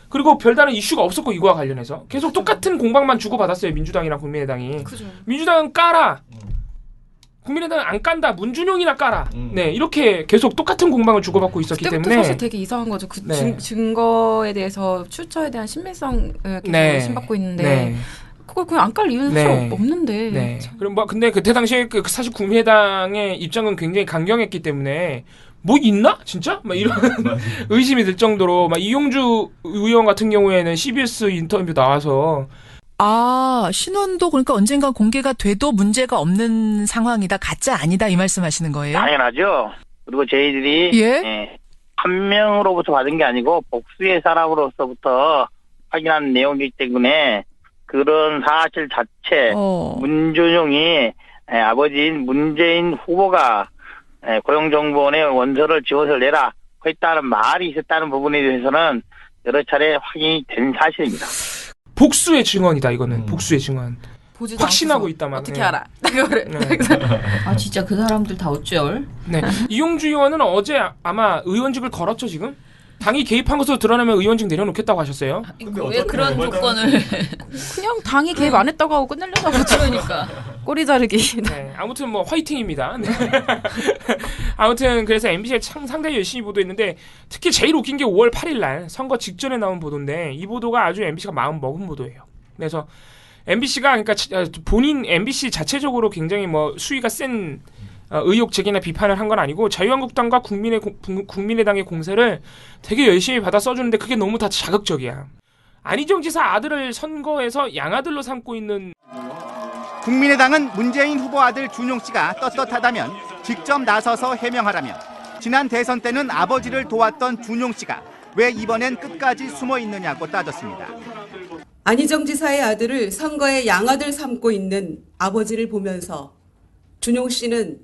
[SPEAKER 4] 그리고 별다른 이슈가 없었고 이거와 관련해서 계속 똑같은 공방만 주고받았어요. 민주당이랑 국민의당이.
[SPEAKER 3] 그죠.
[SPEAKER 4] 민주당은 까라. 국민의당은 안 깐다. 문준용이나 까라. 네, 이렇게 계속 똑같은 공방을 주고받고 있었기
[SPEAKER 3] 그때부터
[SPEAKER 4] 때문에
[SPEAKER 3] 사실 되게 이상한 거죠. 그
[SPEAKER 4] 네.
[SPEAKER 3] 증거에 대해서 출처에 대한 신빙성을 계속
[SPEAKER 4] 네.
[SPEAKER 3] 의심받고 있는데
[SPEAKER 4] 네.
[SPEAKER 3] 그걸 그냥 안 깔 이유는
[SPEAKER 4] 네.
[SPEAKER 3] 사실 없는데.
[SPEAKER 4] 네. 그럼 뭐 근데 그때 당시에 사실 국민의당의 입장은 굉장히 강경했기 때문에 뭐 있나 진짜? 막 이런 의심이 들 정도로 막 이용주 의원 같은 경우에는 CBS 인터뷰 나와서
[SPEAKER 10] 신원도 그러니까 언젠가 공개가 돼도 문제가 없는 상황이다. 가짜 아니다. 이 말씀하시는 거예요?
[SPEAKER 11] 당연하죠. 그리고 저희들이 한 명으로부터 받은 게 아니고 복수의 사람으로서부터 확인한 내용이기 때문에 그런 사실 자체 문준용이 아버지인 문재인 후보가 고용정보원에 원서를 지원서를 내라 했다는 말이 있었다는 부분에 대해서는 여러 차례 확인이 된 사실입니다.
[SPEAKER 4] 복수의 증언이다. 이거는 복수의 증언. 확신하고 있다만.
[SPEAKER 3] 어떻게 알아? 그거를.
[SPEAKER 2] 아 진짜 그 사람들 다 어쩔?
[SPEAKER 4] 네. 이용주 의원은 어제 아마 의원직을 걸었죠 지금? 당이 개입한 것으로 드러나면 의원직 내려놓겠다고 하셨어요.
[SPEAKER 2] 왜 그런 조건을?
[SPEAKER 3] 그냥 당이 개입 안 했다고 하고 끝내려나 보죠.
[SPEAKER 2] 그러니까.
[SPEAKER 3] 꼬리 자르기.
[SPEAKER 4] 네, 아무튼 뭐 화이팅입니다. 네. 아무튼 그래서 MBC에 상당히 열심히 보도했는데 특히 제일 웃긴 게 5월 8일 날 선거 직전에 나온 보도인데 이 보도가 아주 MBC가 마음 먹은 보도예요. 그래서 MBC가 그러니까 본인 MBC 자체적으로 굉장히 뭐 수위가 센 의혹 제기나 비판을 한 건 아니고 자유한국당과 국민의당의 공세를 되게 열심히 받아 써주는데 그게 너무 다 자극적이야. 안희정 지사 아들을 선거에서 양아들로 삼고 있는
[SPEAKER 12] 국민의당은 문재인 후보 아들 준용 씨가 떳떳하다면 직접 나서서 해명하라며 지난 대선 때는 아버지를 도왔던 준용 씨가 왜 이번엔 끝까지 숨어 있느냐고 따졌습니다.
[SPEAKER 13] 안희정 지사의 아들을 선거에 양아들 삼고 있는 아버지를 보면서 준용 씨는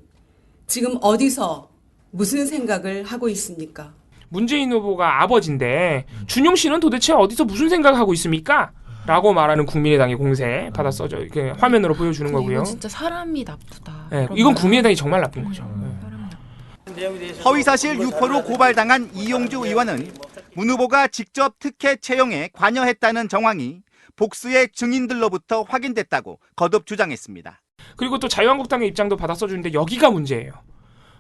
[SPEAKER 13] 지금 어디서 무슨 생각을 하고 있습니까?
[SPEAKER 4] 문재인 후보가 아버지인데 준용 씨는 도대체 어디서 무슨 생각을 하고 있습니까? 라고 말하는 국민의당의 공세 받아 써져 이렇게 화면으로 보여주는 거고요.
[SPEAKER 3] 이건 진짜 사람이 나쁘다.
[SPEAKER 4] 네, 이건 국민의당이 정말 나쁜 거죠.
[SPEAKER 12] 허위사실 유포로 고발당한 이용주 의원은 문 후보가 직접 특혜 채용에 관여했다는 정황이 복수의 증인들로부터 확인됐다고 거듭 주장했습니다.
[SPEAKER 4] 그리고 또 자유한국당의 입장도 받아 써주는데 여기가 문제예요.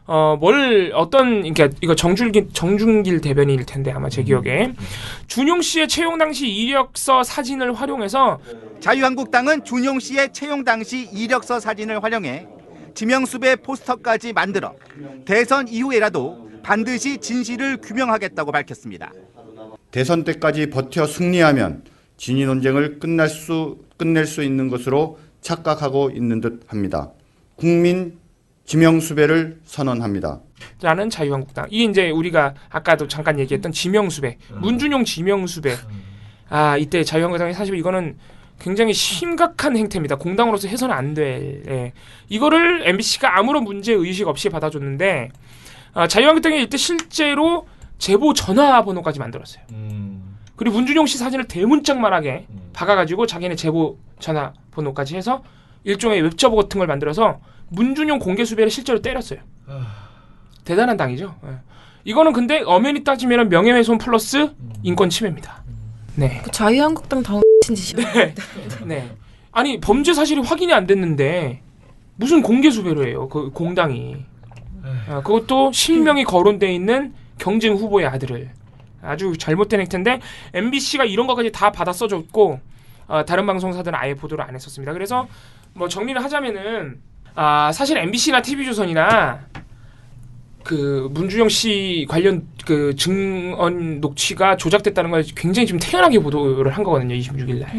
[SPEAKER 4] 그러니까 이거 정준길 대변인일 텐데 아마 제 기억에 준용 씨의 채용 당시 이력서 사진을 활용해서
[SPEAKER 12] 자유한국당은 준용 씨의 채용 당시 이력서 사진을 활용해 지명수배 포스터까지 만들어 대선 이후에라도 반드시 진실을 규명하겠다고 밝혔습니다.
[SPEAKER 14] 대선 때까지 버텨 승리하면 진위 논쟁을 끝낼 수 있는 것으로 착각하고 있는 듯합니다. 국민 지명수배를 선언합니다.
[SPEAKER 4] 라는 자유한국당. 이게 이제 우리가 아까도 잠깐 얘기했던 지명수배, 문준용 지명수배. 이때 자유한국당이 사실 이거는 굉장히 심각한 행태입니다. 공당으로서 해서는 안 될. 이거를 MBC가 아무런 문제 의식 없이 받아줬는데 자유한국당이 이때 실제로 제보 전화번호까지 만들었어요. 그리고 문준용 씨 사진을 대문짝만하게 박아가지고 자기네 제보 전화번호까지 해서 일종의 웹저버 같은 걸 만들어서 문준용 공개 수배를 실제로 때렸어요. 대단한 당이죠. 이거는 근데 엄연히 따지면 명예훼손 플러스 인권 침해입니다. 네.
[SPEAKER 3] 그 자유한국당 다운 짓이야.
[SPEAKER 4] 네. 아니 범죄 사실이 확인이 안 됐는데 무슨 공개 수배로 해요. 그 공당이. 그것도 실명이 거론돼 있는 경쟁 후보의 아들을. 아주 잘못된 행태인데 MBC가 이런 것까지 다 받아 써줬고 다른 방송사들은 아예 보도를 안 했었습니다. 그래서 뭐 정리를 하자면은 사실 MBC나 TV조선이나 그 문준용 씨 관련 그 증언 녹취가 조작됐다는 걸 굉장히 좀 태연하게 보도를 한 거거든요. 26일 날.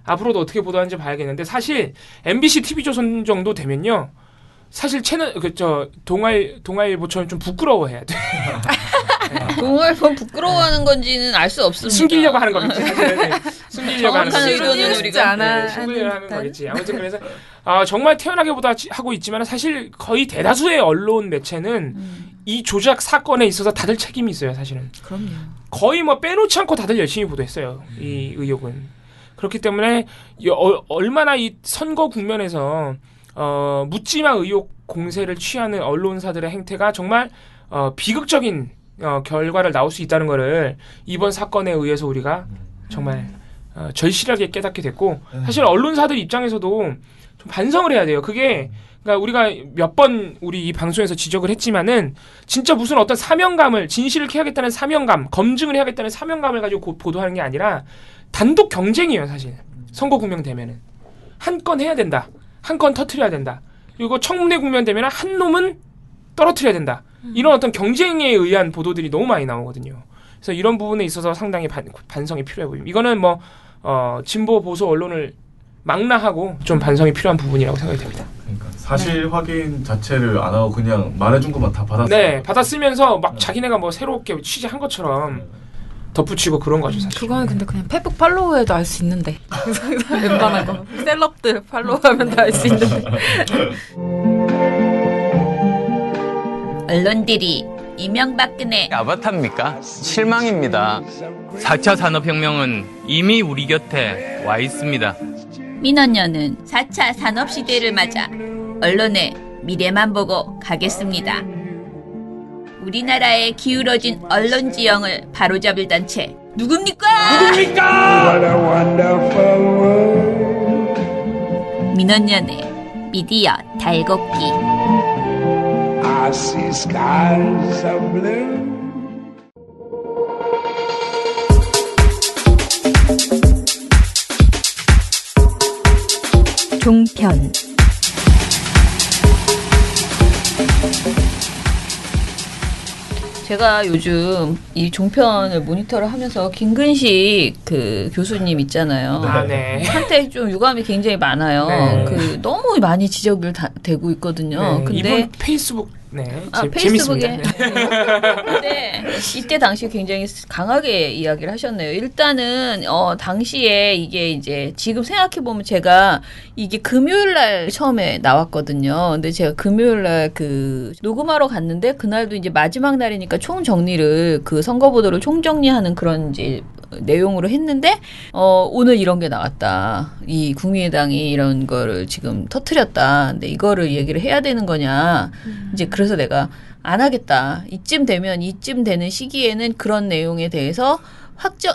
[SPEAKER 4] 앞으로도 어떻게 보도하는지 봐야겠는데 사실 MBC, TV조선 정도 되면요. 사실 채널 동아일보처럼 좀 부끄러워해야 돼.
[SPEAKER 2] 동아일보 부끄러워하는 건지는 알 수 없습니다.
[SPEAKER 4] 숨기려고 하는 거겠지. 숨기려고 하는 거겠지.
[SPEAKER 2] 의도는 우리가
[SPEAKER 4] 숨기려고 하는 거겠지. 아무튼 그래서 정말 태연하게 보도하고 있지만 사실 거의 대다수의 언론 매체는 이 조작 사건에 있어서 다들 책임이 있어요. 사실은.
[SPEAKER 2] 그럼요.
[SPEAKER 4] 거의 뭐 빼놓지 않고 다들 열심히 보도했어요. 이 의혹은. 그렇기 때문에 얼마나 이 선거 국면에서 묻지마 의혹 공세를 취하는 언론사들의 행태가 정말 비극적인 결과를 나올 수 있다는 것을 이번 사건에 의해서 우리가 정말 절실하게 깨닫게 됐고 사실 언론사들 입장에서도 좀 반성을 해야 돼요. 그게 그러니까 우리가 몇 번 우리 이 방송에서 지적을 했지만은 진짜 무슨 어떤 사명감을 진실을 캐야겠다는 사명감, 검증을 해야겠다는 사명감을 가지고 보도하는 게 아니라 단독 경쟁이에요. 사실 선거 국면 되면은 한 건 해야 된다. 한 건 터트려야 된다. 그리고 청문회 국면 되면 한 놈은 떨어뜨려야 된다. 이런 어떤 경쟁에 의한 보도들이 너무 많이 나오거든요. 그래서 이런 부분에 있어서 상당히 반성이 필요해 보입니다. 이거는 뭐 진보 보수 언론을 망라하고 좀 반성이 필요한 부분이라고 생각이 됩니다.
[SPEAKER 9] 그러니까 사실 확인 자체를 안 하고 그냥 말해준 것만 다 받았어요.
[SPEAKER 4] 네, 받아쓰면서 막 자기네가 뭐 새롭게 취재한 것처럼 덧붙이고 그런 거죠, 사실.
[SPEAKER 3] 그거는 근데 그냥 페북 팔로우에도 알 수 있는데. 웬만한 거. 셀럽들 팔로우하면 다 알 수 있는데.
[SPEAKER 2] 언론들이 이명박근혜
[SPEAKER 15] 아바타입니까? 실망입니다. 4차 산업혁명은 이미 우리 곁에 와 있습니다.
[SPEAKER 2] 민원연은 4차 산업시대를 맞아 언론의 미래만 보고 가겠습니다. 우리나라의 기울어진 언론 지형을 바로잡을 단체 누굽니까? 민원연의 미디어 달곡기. I see skies of blue.
[SPEAKER 1] 종편.
[SPEAKER 2] 제가 요즘 이 종편을 모니터를 하면서 김근식 그 교수님 있잖아요.
[SPEAKER 4] 네.
[SPEAKER 2] 한테 좀 유감이 굉장히 많아요.
[SPEAKER 4] 네.
[SPEAKER 2] 그 너무 많이 지적을 되고 있거든요.
[SPEAKER 4] 네.
[SPEAKER 2] 근데
[SPEAKER 4] 이번 페이스북
[SPEAKER 2] 페이스북에.
[SPEAKER 4] 재밌습니다.
[SPEAKER 2] 근데 이때 당시 굉장히 강하게 이야기를 하셨네요. 일단은 당시에 이게 이제 지금 생각해 보면 제가 이게 금요일 날 처음에 나왔거든요. 근데 제가 금요일 날 그 녹음하러 갔는데 그날도 이제 마지막 날이니까 총 정리를 그 선거 보도를 총 정리하는 그런 이제 내용으로 했는데 오늘 이런 게 나왔다. 이 국민의당이 이런 거를 지금 터뜨렸다. 근데 이거를 얘기를 해야 되는 거냐. 이제 그래서 내가 안 하겠다. 이쯤 되는 시기에는 그런 내용에 대해서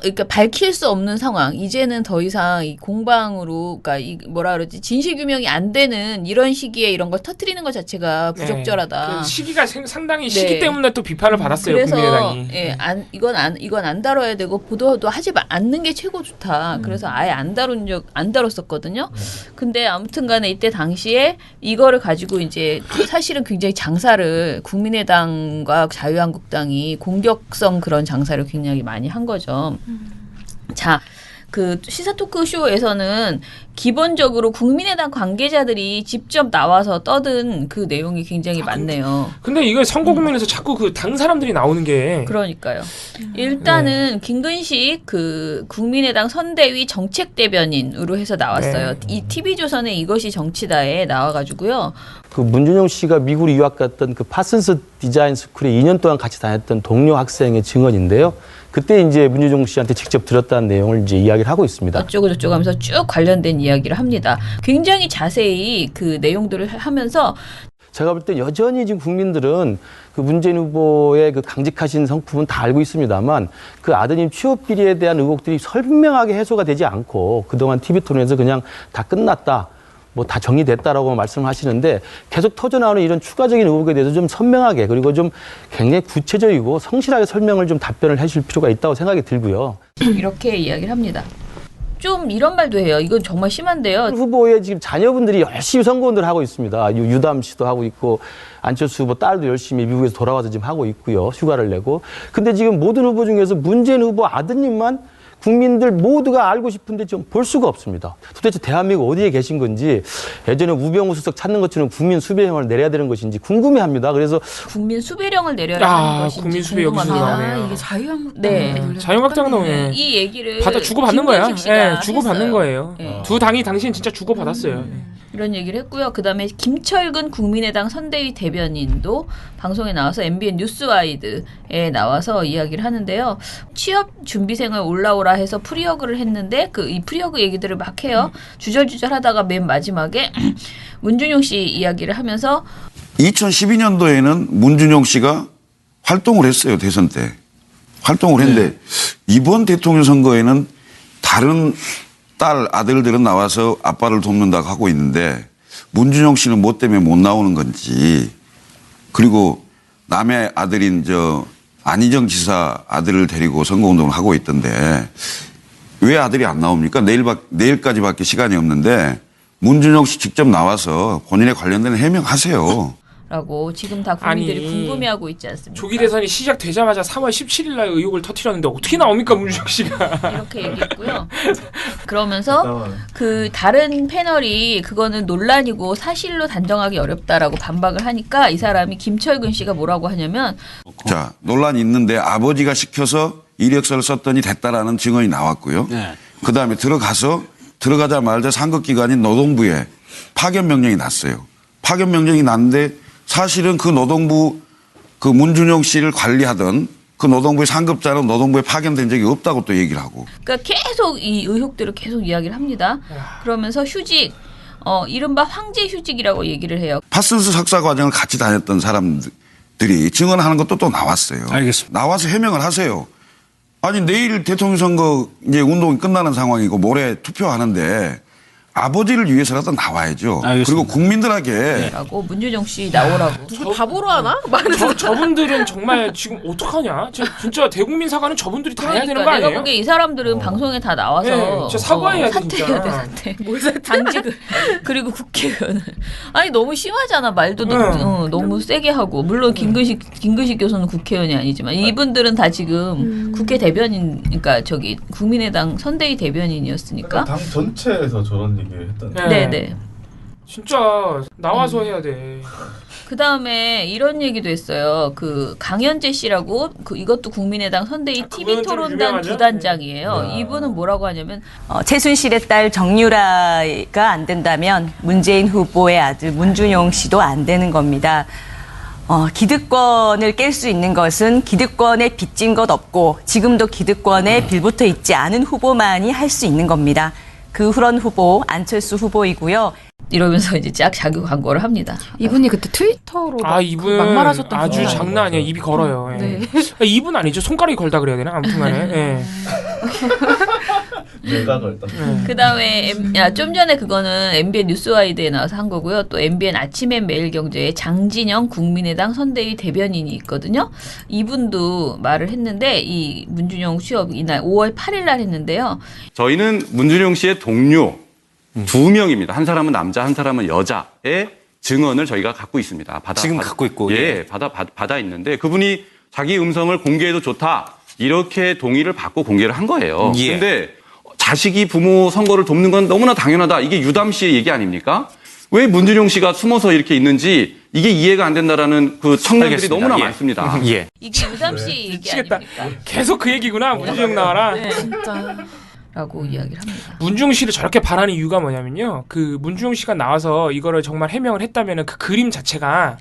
[SPEAKER 2] 그러니까 밝힐 수 없는 상황. 이제는 더 이상 이 공방으로, 그러니까 이 뭐라 그러지, 진실 규명이 안 되는 이런 시기에 이런 걸 터뜨리는 것 자체가 부적절하다.
[SPEAKER 4] 네. 그 시기가 상당히 시기 때문에 또 비판을 받았어요.
[SPEAKER 2] 그래서
[SPEAKER 4] 국민의당이.
[SPEAKER 2] 이건 안 다뤄야 되고 보도도 하지 않는 게 최고 좋다. 그래서 아예 안 다뤘었거든요. 근데 아무튼간에 이때 당시에 이거를 가지고 이제 사실은 굉장히 장사를 국민의당과 자유한국당이 공격성 그런 장사를 굉장히 많이 한 거죠. 자, 그 시사 토크쇼에서는 기본적으로 국민의당 관계자들이 직접 나와서 떠든 그 내용이 굉장히 많네요.
[SPEAKER 4] 근데 이거 선거 국면에서 자꾸 그 당 사람들이 나오는 게.
[SPEAKER 2] 그러니까요. 일단은 김근식 그 국민의당 선대위 정책대변인으로 해서 나왔어요. 이 TV조선의 이것이 정치다에 나와가지고요.
[SPEAKER 16] 그 문준용 씨가 미국으로 유학 갔던 그 파슨스 디자인 스쿨에 2년 동안 같이 다녔던 동료 학생의 증언인데요. 그때 이제 문준용 씨한테 직접 들었다는 내용을 이제 이야기를 하고 있습니다.
[SPEAKER 2] 어쩌고 저쩌고 하면서 쭉 관련된 이야기를 합니다. 굉장히 자세히 그 내용들을 하면서
[SPEAKER 16] 제가 볼 때 여전히 지금 국민들은 그 문재인 후보의 그 강직하신 성품은 다 알고 있습니다만 그 아드님 취업 비리에 대한 의혹들이 선명하게 해소가 되지 않고 그동안 TV 토론에서 그냥 다 끝났다. 뭐 다 정리됐다라고 말씀하시는데 계속 터져나오는 이런 추가적인 의혹에 대해서 좀 선명하게 그리고 좀 굉장히 구체적이고 성실하게 설명을 좀 답변을 해줄 필요가 있다고 생각이 들고요.
[SPEAKER 2] 이렇게 이야기를 합니다. 좀 이런 말도 해요. 이건 정말 심한데요.
[SPEAKER 16] 후보의 지금 자녀분들이 열심히 선거운동을 하고 있습니다. 유담 씨도 하고 있고 안철수 후보 딸도 열심히 미국에서 돌아와서 지금 하고 있고요. 휴가를 내고. 근데 지금 모든 후보 중에서 문재인 후보 아드님만 국민들 모두가 알고 싶은데 좀 볼 수가 없습니다. 도대체 대한민국 어디에 계신 건지 예전에 우병우 수석 찾는 것처럼 국민 수배령을 내려야 되는 것인지 궁금해합니다. 그래서
[SPEAKER 2] 국민 수배령을 내려야 하는 것인지
[SPEAKER 4] 국민 수배
[SPEAKER 2] 궁금합니다.
[SPEAKER 3] 이게 자유한국당
[SPEAKER 4] 자유한국당은
[SPEAKER 2] 이 얘기를
[SPEAKER 4] 받아 주고받는 거야.
[SPEAKER 2] 씨가
[SPEAKER 4] 주고받는 거예요.
[SPEAKER 2] 네.
[SPEAKER 4] 두 당이 당신 진짜 주고받았어요.
[SPEAKER 2] 이런 얘기를 했고요. 그다음에 김철근 국민의당 선대위 대변인도 방송에 나와서 MBN 뉴스와이드에 나와서 이야기를 하는데요. 취업 준비생을 올라오라 해서 프리어그를 했는데 이 프리어그 얘기들을 막 해요. 주절주절 하다가 맨 마지막에 문준용 씨 이야기를 하면서
[SPEAKER 17] 2012년도에는 문준용 씨가 활동을 했어요. 대선 때. 활동을 했는데 이번 대통령 선거에는 다른 딸 아들들은 나와서 아빠를 돕는다고 하고 있는데 문준용 씨는 뭐 때문에 못 나오는 건지 그리고 남의 아들인 안희정 지사 아들을 데리고 선거운동을 하고 있던데 왜 아들이 안 나옵니까? 내일까지밖에 시간이 없는데 문준용 씨 직접 나와서 본인에 관련된 해명하세요.
[SPEAKER 2] 라고 지금 다 국민들이 궁금해하고 있지 않습니까?
[SPEAKER 4] 조기 대선이 시작되자마자 3월 17일 날 의혹을 터뜨렸는데 어떻게 나옵니까 문준용 씨가?
[SPEAKER 2] 이렇게 얘기했고요. 그러면서 그 다른 패널이 그거는 논란이고 사실로 단정하기 어렵다라고 반박을 하니까 이 사람이 김철근 씨가 뭐라고 하냐면
[SPEAKER 17] 자, 논란이 있는데 아버지가 시켜서 이력서를 썼더니 됐다라는 증언이 나왔고요. 그다음에 들어가자마자 상급기관인 노동부에 파견 명령이 났어요. 파견 명령이 났는데 사실은 그 노동부 그 문준용 씨를 관리하던 그 노동부의 상급자는 노동부에 파견된 적이 없다고 또 얘기를 하고.
[SPEAKER 2] 그러니까 계속 이 의혹들을 계속 이야기를 합니다. 그러면서 휴직, 이른바 황제 휴직이라고 얘기를 해요.
[SPEAKER 17] 파슨스 석사 과정을 같이 다녔던 사람들이 증언하는 것도 또 나왔어요.
[SPEAKER 18] 알겠습니다.
[SPEAKER 17] 나와서 해명을 하세요. 아니 내일 대통령 선거 이제 운동이 끝나는 상황이고 모레 투표하는데 아버지를 위해서라도 나와야죠. 알겠습니다. 그리고 국민들에게
[SPEAKER 2] 라고 문준용 씨 나오라고.
[SPEAKER 3] 누구 바보로 하나?
[SPEAKER 4] 저분들은 정말 지금 어떡하냐? 진짜 대국민 사과는 저분들이 다 해야 되는 거 아니에요?
[SPEAKER 2] 내가 보기에 이 사람들은 방송에 다 나와서
[SPEAKER 4] 진짜 사과해야 돼.
[SPEAKER 2] 사퇴해야 돼. 사퇴. 당직을 그리고 국회의원을 아니 너무 심하잖아. 말도 너무 세게 하고 물론 김근식 교수는 국회의원이 아니지만 이분들은 다 지금 국회 대변인 그러니까 국민의당 선대위 대변인이었으니까
[SPEAKER 9] 당 전체에서 저런 얘기를 했던.
[SPEAKER 2] 네네.
[SPEAKER 4] 진짜 나와서 해야 돼.
[SPEAKER 2] 그 다음에 이런 얘기도 했어요. 그 강현재 씨라고 이것도 국민의당 선대위 TV 토론단 부단장이에요. 이분은 뭐라고 하냐면
[SPEAKER 19] 최순실의 딸 정유라가 안 된다면 문재인 후보의 아들 문준용 씨도 안 되는 겁니다. 기득권을 깰 수 있는 것은 기득권에 빚진 것 없고 지금도 기득권에 빌붙어 있지 않은 후보만이 할 수 있는 겁니다. 그 후런 후보 안철수 후보이고요.
[SPEAKER 2] 이러면서 이제 쫙 자기 광고를 합니다.
[SPEAKER 3] 이분이 그때 트위터로
[SPEAKER 4] 이분
[SPEAKER 3] 막말하셨던
[SPEAKER 4] 아주 장난 아니야. 입이 걸어요.
[SPEAKER 3] 네.
[SPEAKER 4] 입은 아니죠. 손가락이 걸다 그래야 되나? 아무튼간에.
[SPEAKER 9] 내가 걸다.
[SPEAKER 2] 그다음에 좀 전에 그거는 MBN 뉴스와이드에 나와서 한 거고요. 또 MBN 아침엔 매일경제에 장진영 국민의당 선대위 대변인이 있거든요. 이분도 말을 했는데 이 문준용 취업 이날 5월 8일 날 했는데요.
[SPEAKER 20] 저희는 문준용 씨의 동료 2명입니다. 한 사람은 남자, 한 사람은 여자의 증언을 저희가 갖고 있습니다.
[SPEAKER 18] 지금 갖고 있고.
[SPEAKER 20] 예, 받아 있는데 그분이 자기 음성을 공개해도 좋다. 이렇게 동의를 받고 공개를 한 거예요. 그런데 자식이 부모 선거를 돕는 건 너무나 당연하다. 이게 유담 씨의 얘기 아닙니까? 왜 문준용 씨가 숨어서 이렇게 있는지 이게 이해가 안 된다라는 그 청년들이 너무나 많습니다.
[SPEAKER 2] 이게 유담 씨 얘기 아닙니까?
[SPEAKER 4] 계속 그 얘기구나. 문준용 나와라.
[SPEAKER 2] 네, 진짜. 라고 이야기를 합니다.
[SPEAKER 4] 문준용 씨를 저렇게 바라는 이유가 뭐냐면요. 그 문준용 씨가 나와서 이거를 정말 해명을 했다면은 그 그림 자체가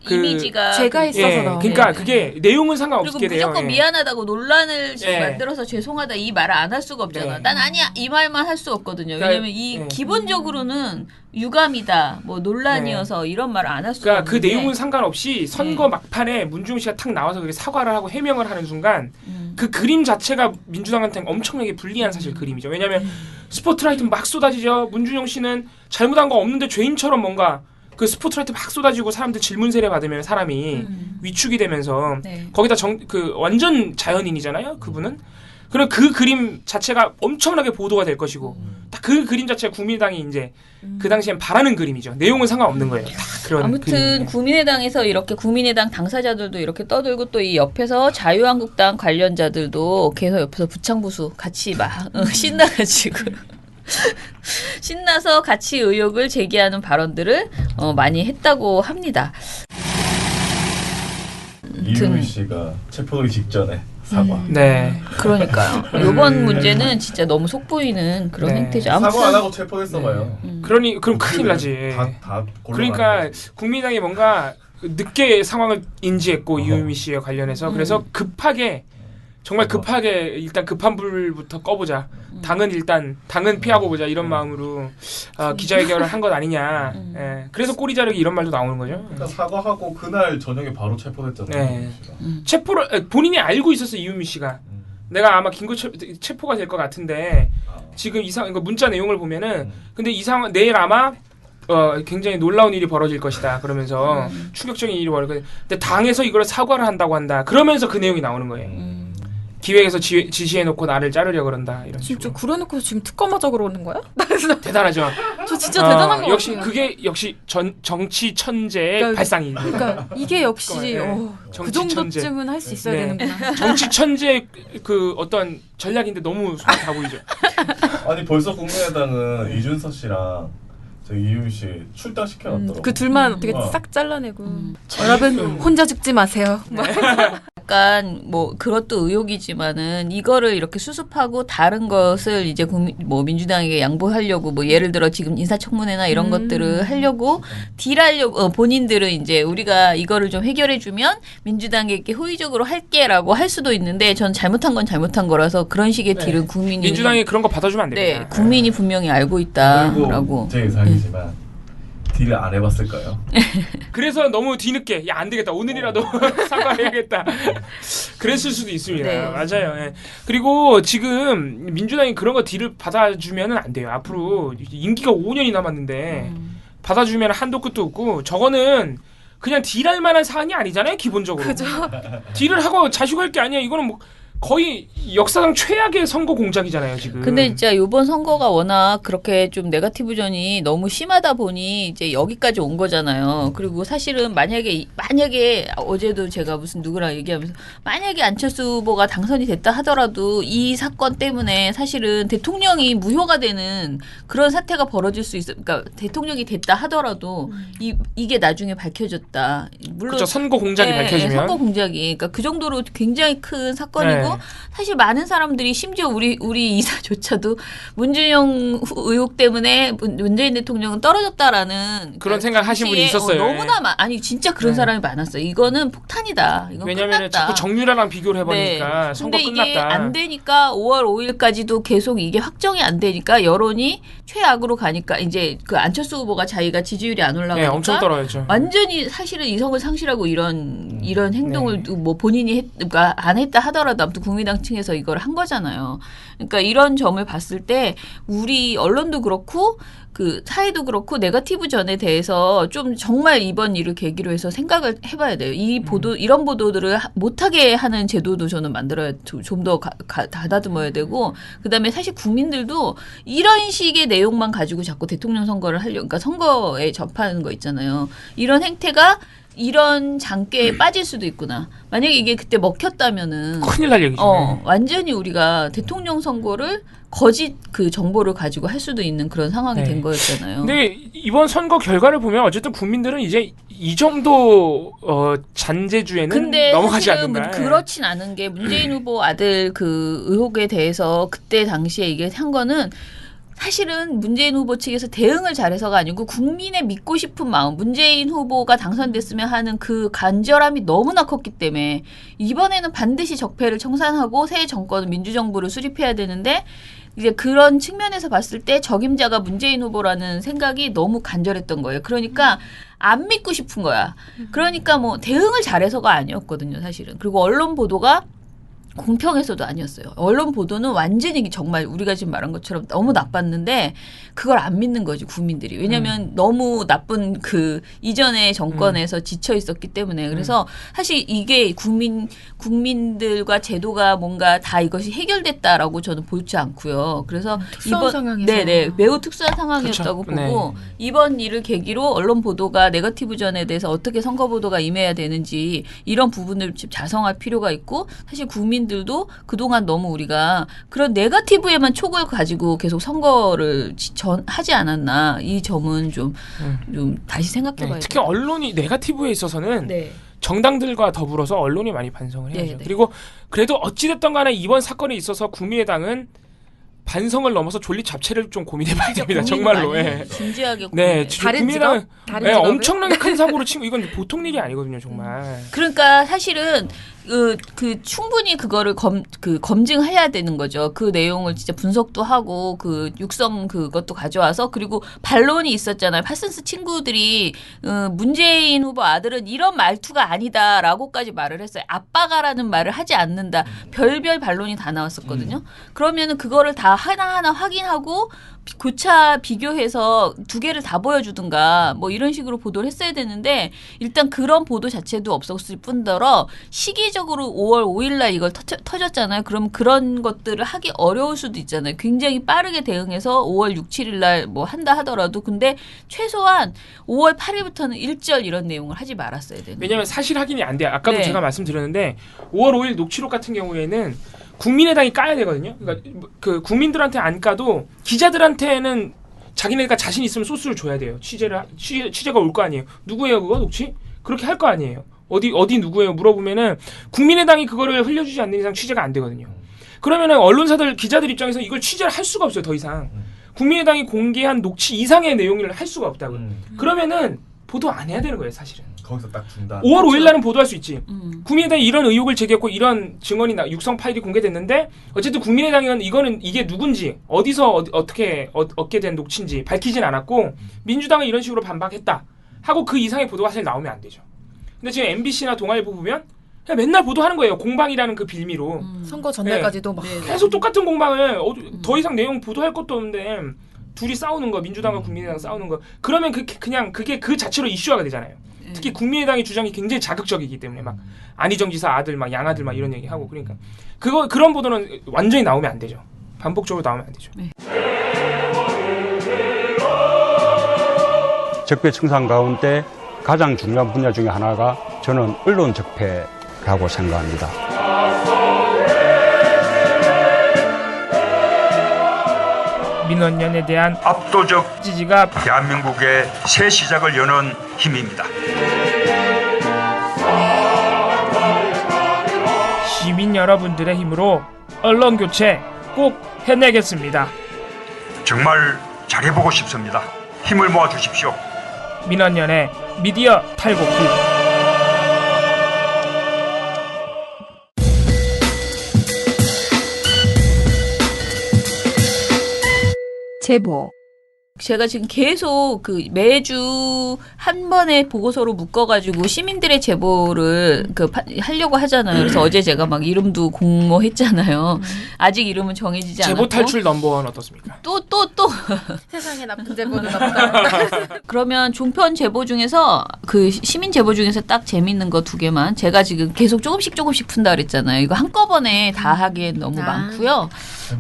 [SPEAKER 2] 이미지가
[SPEAKER 3] 제가 있어서
[SPEAKER 4] 예, 그러니까 그게 내용은 상관없게
[SPEAKER 2] 그리고
[SPEAKER 4] 돼요.
[SPEAKER 2] 무조건 미안하다고 논란을
[SPEAKER 4] 예.
[SPEAKER 2] 만들어서 죄송하다 이 말을 안 할 수가 없잖아.
[SPEAKER 4] 네.
[SPEAKER 2] 난 아니야 이 말만 할 수 없거든요.
[SPEAKER 4] 그러니까,
[SPEAKER 2] 왜냐면 이 기본적으로는 유감이다, 뭐 논란이어서 이런 말을 안 할 수가
[SPEAKER 4] 그러니까 그
[SPEAKER 2] 없는데.
[SPEAKER 4] 내용은 상관없이 선거 막판에 문준용 씨가 탁 나와서 그렇게 사과를 하고 해명을 하는 순간 그 그림 자체가 민주당한테 엄청나게 불리한 사실 그림이죠. 왜냐하면 스포트라이트 막 쏟아지죠. 문준용 씨는 잘못한 거 없는데 죄인처럼 뭔가 그 스포트라이트 막 쏟아지고 사람들 질문 세례 받으면 사람이 위축이 되면서 거기다 그 완전 자연인이잖아요. 그분은. 그럼 그 그림 자체가 엄청나게 보도가 될 것이고 딱 그 그림 자체가 국민의당이 이제 그 당시엔 바라는 그림이죠. 내용은 상관없는 거예요. 다 그런
[SPEAKER 2] 아무튼
[SPEAKER 4] 그림이에요.
[SPEAKER 2] 국민의당에서 이렇게 국민의당 당사자들도 이렇게 떠들고 또 이 옆에서 자유한국당 관련자들도 계속 옆에서 부창부수 같이 막 신나가지고 신나서 같이 의혹을 제기하는 발언들을 많이 했다고 합니다.
[SPEAKER 9] 이유미 씨가 체포되기 직전에 사과.
[SPEAKER 4] 네.
[SPEAKER 2] 그러니까요. 이번 문제는 진짜 너무 속보이는 그런 행태죠. 아무튼
[SPEAKER 9] 사과 안 하고 체포했어 봐요.
[SPEAKER 4] 그럼 큰일 나지.
[SPEAKER 9] 다
[SPEAKER 4] 그러니까 국민의당이 뭔가 늦게 상황을 인지했고 이유미 씨와 관련해서 그래서 정말 급하게 일단 급한 불부터 꺼보자. 당은 피하고 보자 이런 마음으로 기자회견을 한 것 아니냐. 예. 그래서 꼬리 자르기 이런 말도 나오는 거죠.
[SPEAKER 9] 그러니까 사과하고 그날 저녁에 바로 체포됐잖아요.
[SPEAKER 4] 네. 체포를 본인이 알고 있었어 이유미 씨가. 내가 아마 긴급 체포가 될 것 같은데 지금 문자 내용을 보면은 근데 이 상황 내일 아마 굉장히 놀라운 일이 벌어질 것이다. 그러면서 충격적인 일이 벌어질 것이다. 근데 당에서 이걸 사과를 한다고 한다. 그러면서 그 내용이 나오는 거예요. 기획에서 지시해놓고 나를 자르려 그런다. 이런 식으로.
[SPEAKER 3] 진짜 그래놓고 지금 특검하자 그러는 거야?
[SPEAKER 4] 대단하죠.
[SPEAKER 3] 저 진짜 대단한 거
[SPEAKER 4] 역시
[SPEAKER 3] 같아요.
[SPEAKER 4] 그게 역시 정치 천재의 발상이.
[SPEAKER 3] 그러니까 이게 역시 그
[SPEAKER 4] 정치
[SPEAKER 3] 정도쯤은 할 수 있어야 되는구나.
[SPEAKER 4] 정치 천재 그 어떤 전략인데 너무 속이 다 보이죠.
[SPEAKER 9] 아니 벌써 국민의당은 이준서 씨랑 이유미 씨 출당시켜놨더라고.
[SPEAKER 3] 그 둘만 어떻게 싹 잘라내고. 여러분 혼자 죽지 마세요.
[SPEAKER 2] 약간 뭐 그것도 의혹이지만은 이거를 이렇게 수습하고 다른 것을 이제 민주당에게 양보하려고 뭐 예를 들어 지금 인사청문회나 이런 것들을 하려고 딜하려고 본인들은 이제 우리가 이거를 좀 해결해주면 민주당에게 호의적으로 할게라고 할 수도 있는데 전 잘못한 건 잘못한 거라서 그런 식의 딜은 국민이
[SPEAKER 4] 민주당이 그런 거 받아주면 안 됩니다.
[SPEAKER 2] 네, 국민이 분명히 알고 있다라고.
[SPEAKER 9] 제 예상이지만 딜을 안 해봤을까요?
[SPEAKER 4] 그래서 너무 뒤늦게 야 안 되겠다 오늘이라도 사과해야겠다 그랬을 수도 있습니다.
[SPEAKER 2] 네.
[SPEAKER 4] 맞아요. 예. 그리고 지금 민주당이 그런 거 딜을 받아주면은 안 돼요. 앞으로 임기가 5년이 남았는데 받아주면 한도 끝도 없고 저거는 그냥 딜할 만한 사안이 아니잖아요. 기본적으로.
[SPEAKER 3] 그죠.
[SPEAKER 4] 딜을 하고 자식할 게 아니야. 이거는 뭐 거의 역사상 최악의 선거 공작이잖아요, 지금.
[SPEAKER 2] 근데 진짜 이번 선거가 워낙 그렇게 좀 네거티브전이 너무 심하다 보니 이제 여기까지 온 거잖아요. 그리고 사실은 만약에 어제도 제가 무슨 누구랑 얘기하면서 만약에 안철수 후보가 당선이 됐다 하더라도 이 사건 때문에 사실은 대통령이 무효가 되는 그런 사태가 벌어질 수 있어. 그러니까 대통령이 됐다 하더라도 이게 나중에 밝혀졌다. 물론
[SPEAKER 4] 그렇죠. 선거 공작이 밝혀지면.
[SPEAKER 2] 선거 공작이. 그러니까 그 정도로 굉장히 큰 사건이고 사실 많은 사람들이 심지어 우리 이사조차도 문준용 의혹 때문에 문재인 대통령은 떨어졌다라는
[SPEAKER 4] 그런 생각하신 분이 있었어요.
[SPEAKER 2] 너무나 아니 진짜 그런 사람이 많았어요. 이거는 폭탄이다. 이건
[SPEAKER 4] 왜냐하면 자꾸 정유라랑 비교를 해보니까 선거
[SPEAKER 2] 근데
[SPEAKER 4] 끝났다.
[SPEAKER 2] 이게 안 되니까 5월 5일까지도 계속 이게 확정이 안 되니까 여론이 최악으로 가니까 이제 그 안철수 후보가 자기가 지지율이 안 올라가니까
[SPEAKER 4] 엄청 떨어졌죠.
[SPEAKER 2] 완전히 사실은 이성을 상실하고 이런 행동을 뭐 본인이 그러니까 안 했다 하더라도 아무튼 국민당 층에서 이걸 한 거잖아요. 그러니까 이런 점을 봤을 때 우리 언론도 그렇고 그 사회도 그렇고 네거티브 전에 대해서 좀 정말 이번 일을 계기로 해서 생각을 해봐야 돼요. 이 보도 이런 보도들을 못하게 하는 제도도 저는 만들어야 좀 더 가다듬어야 되고 그다음에 사실 국민들도 이런 식의 내용만 가지고 자꾸 대통령 선거를 하려고 그러니까 선거에 접하는 거 있잖아요. 이런 행태가 이런 장깨에 빠질 수도 있구나. 만약에 이게 그때 먹혔다면은
[SPEAKER 4] 큰일 날 얘기죠.
[SPEAKER 2] 완전히 우리가 대통령 선거를 거짓 그 정보를 가지고 할 수도 있는 그런 상황이 된 거였잖아요.
[SPEAKER 4] 근데 이번 선거 결과를 보면 어쨌든 국민들은 이제 이 정도 잔재주에는 넘어가지 않는다.
[SPEAKER 2] 근데 그렇진 않은 게 문재인 후보 아들 그 의혹에 대해서 그때 당시에 이게 한 거는 사실은 문재인 후보 측에서 대응을 잘해서가 아니고 국민의 믿고 싶은 마음, 문재인 후보가 당선됐으면 하는 그 간절함이 너무나 컸기 때문에 이번에는 반드시 적폐를 청산하고 새 정권은 민주정부를 수립해야 되는데 이제 그런 측면에서 봤을 때 적임자가 문재인 후보라는 생각이 너무 간절했던 거예요. 그러니까 안 믿고 싶은 거야. 그러니까 뭐 대응을 잘해서가 아니었거든요, 사실은. 그리고 언론 보도가 공평해서도 아니었어요. 언론 보도는 완전히 정말 우리가 지금 말한 것처럼 너무 나빴는데 그걸 안 믿는 거지 국민들이. 왜냐하면 너무 나쁜 그 이전의 정권에서 지쳐 있었기 때문에. 그래서 사실 이게 국민들과 제도가 뭔가 다 이것이 해결됐다라고 저는 보지 않고요. 그래서
[SPEAKER 3] 특수한 상황에서.
[SPEAKER 2] 네네 매우 특수한 상황이었다고
[SPEAKER 4] 그렇죠.
[SPEAKER 2] 보고
[SPEAKER 4] 네.
[SPEAKER 2] 이번 일을 계기로 언론 보도가 네거티브전에 대해서 어떻게 선거 보도가 임해야 되는지 이런 부분을 좀 자성할 필요가 있고 사실 국민들도 그동안 너무 우리가 그런 네거티브에만 촉을 가지고 계속 선거를 하지 않았나 이 점은 좀 다시 생각해봐야 돼요.
[SPEAKER 4] 특히 언론이 네거티브에 있어서는
[SPEAKER 2] 네.
[SPEAKER 4] 정당들과 더불어서 언론이 많이 반성을 해야죠.
[SPEAKER 2] 네, 네.
[SPEAKER 4] 그리고 그래도 어찌됐든 간에 이번 사건에 있어서 국민의당은 반성을 넘어서 존립 자체를 좀 고민해봐야 됩니다. 정말로. 예.
[SPEAKER 2] 진지하게
[SPEAKER 4] 네,
[SPEAKER 3] 다른 직업? 다른 직업을?
[SPEAKER 4] 엄청나게 큰 사고로 치고 이건 보통 일이 아니거든요, 정말.
[SPEAKER 2] 그러니까 사실은 충분히 그거를 검증해야 되는 거죠. 그 내용을 진짜 분석도 하고 그 육성 그것도 가져와서 그리고 반론이 있었잖아요. 파슨스 친구들이 문재인 후보 아들은 이런 말투가 아니다라고까지 말을 했어요. 아빠가라는 말을 하지 않는다. 별별 반론이 다 나왔었거든요. 그러면은 그거를 다 하나하나 확인하고 교차 비교해서 두 개를 다 보여주든가 뭐 이런 식으로 보도를 했어야 되는데 일단 그런 보도 자체도 없었을 뿐더러 시기적으로 5월 5일 날 이걸 터졌잖아요. 그럼 그런 것들을 하기 어려울 수도 있잖아요. 굉장히 빠르게 대응해서 5월 6, 7일 날 뭐 한다 하더라도 근데 최소한 5월 8일부터는 일절 이런 내용을 하지 말았어야 되는.
[SPEAKER 4] 왜냐하면 사실 확인이 안 돼요. 아까도
[SPEAKER 2] 네.
[SPEAKER 4] 제가 말씀드렸는데 5월 5일 녹취록 같은 경우에는 국민의당이 까야 되거든요. 그러니까 그 국민들한테 안 까도 기자들한테는 자기네가 자신 있으면 소스를 줘야 돼요. 취재가 올 거 아니에요. 누구예요 그거 녹취? 그렇게 할 거 아니에요. 어디 누구예요? 물어보면은 국민의당이 그거를 흘려주지 않는 이상 취재가 안 되거든요. 그러면은 언론사들 기자들 입장에서 이걸 취재를 할 수가 없어요. 더 이상 국민의당이 공개한 녹취 이상의 내용을 할 수가 없다고요. 그러면은 보도 안 해야 되는 거예요, 사실은.
[SPEAKER 9] 거기서 딱 중단.
[SPEAKER 4] 5월 5일 날은 보도할 수 있지. 국민의당이 이런 의혹을 제기했고 이런 증언이 육성 파일이 공개됐는데 어쨌든 국민의당은 이게 누군지 어디서 어떻게 얻게 된 녹취인지 밝히진 않았고 민주당은 이런 식으로 반박했다 하고 그 이상의 보도가 사실 나오면 안 되죠. 근데 지금 MBC나 동아일보 보면 그냥 맨날 보도하는 거예요. 공방이라는 그 빌미로.
[SPEAKER 3] 선거 전날까지도 막
[SPEAKER 4] 계속 똑같은 공방을 더 이상 내용 보도할 것도 없는데 둘이 싸우는 거, 민주당과 국민의당 싸우는 거. 그러면 그냥 그게 그 자체로 이슈화가 되잖아요. 특히 국민의당의 주장이 굉장히 자극적이기 때문에 막 안희정 지사 아들 막 양아들 막 이런 얘기하고 그러니까 그런 보도는 완전히 나오면 안 되죠. 반복적으로 나오면 안 되죠.
[SPEAKER 2] 네.
[SPEAKER 18] 적폐 청산 가운데 가장 중요한 분야 중에 하나가 저는 언론 적폐라고 생각합니다.
[SPEAKER 4] 민원연에 대한
[SPEAKER 21] 압도적
[SPEAKER 4] 지지가
[SPEAKER 21] 대한민국의 새 시작을 여는 힘입니다.
[SPEAKER 4] 시민 여러분들의 힘으로 언론 교체 꼭 해내겠습니다.
[SPEAKER 21] 정말 잘해보고 싶습니다. 힘을 모아 주십시오.
[SPEAKER 4] 민원연의 미디어 탈곡기.
[SPEAKER 1] 제보.
[SPEAKER 2] 제가 지금 계속 매주 한 번의 보고서로 묶어가지고 시민들의 제보를 하려고 하잖아요. 그래서 어제 제가 막 이름도 공모했잖아요. 아직 이름은 정해지지 않았고.
[SPEAKER 4] 제보 탈출 넘버원 어떻습니까?
[SPEAKER 2] 또.
[SPEAKER 3] 세상에 나쁜 제보는 없다.
[SPEAKER 2] 그러면 종편 제보 중에서 그 시민 제보 중에서 딱 재밌는 거 2개만. 제가 지금 계속 조금씩 푼다 그랬잖아요. 이거 한꺼번에 다 하기엔 너무 많고요.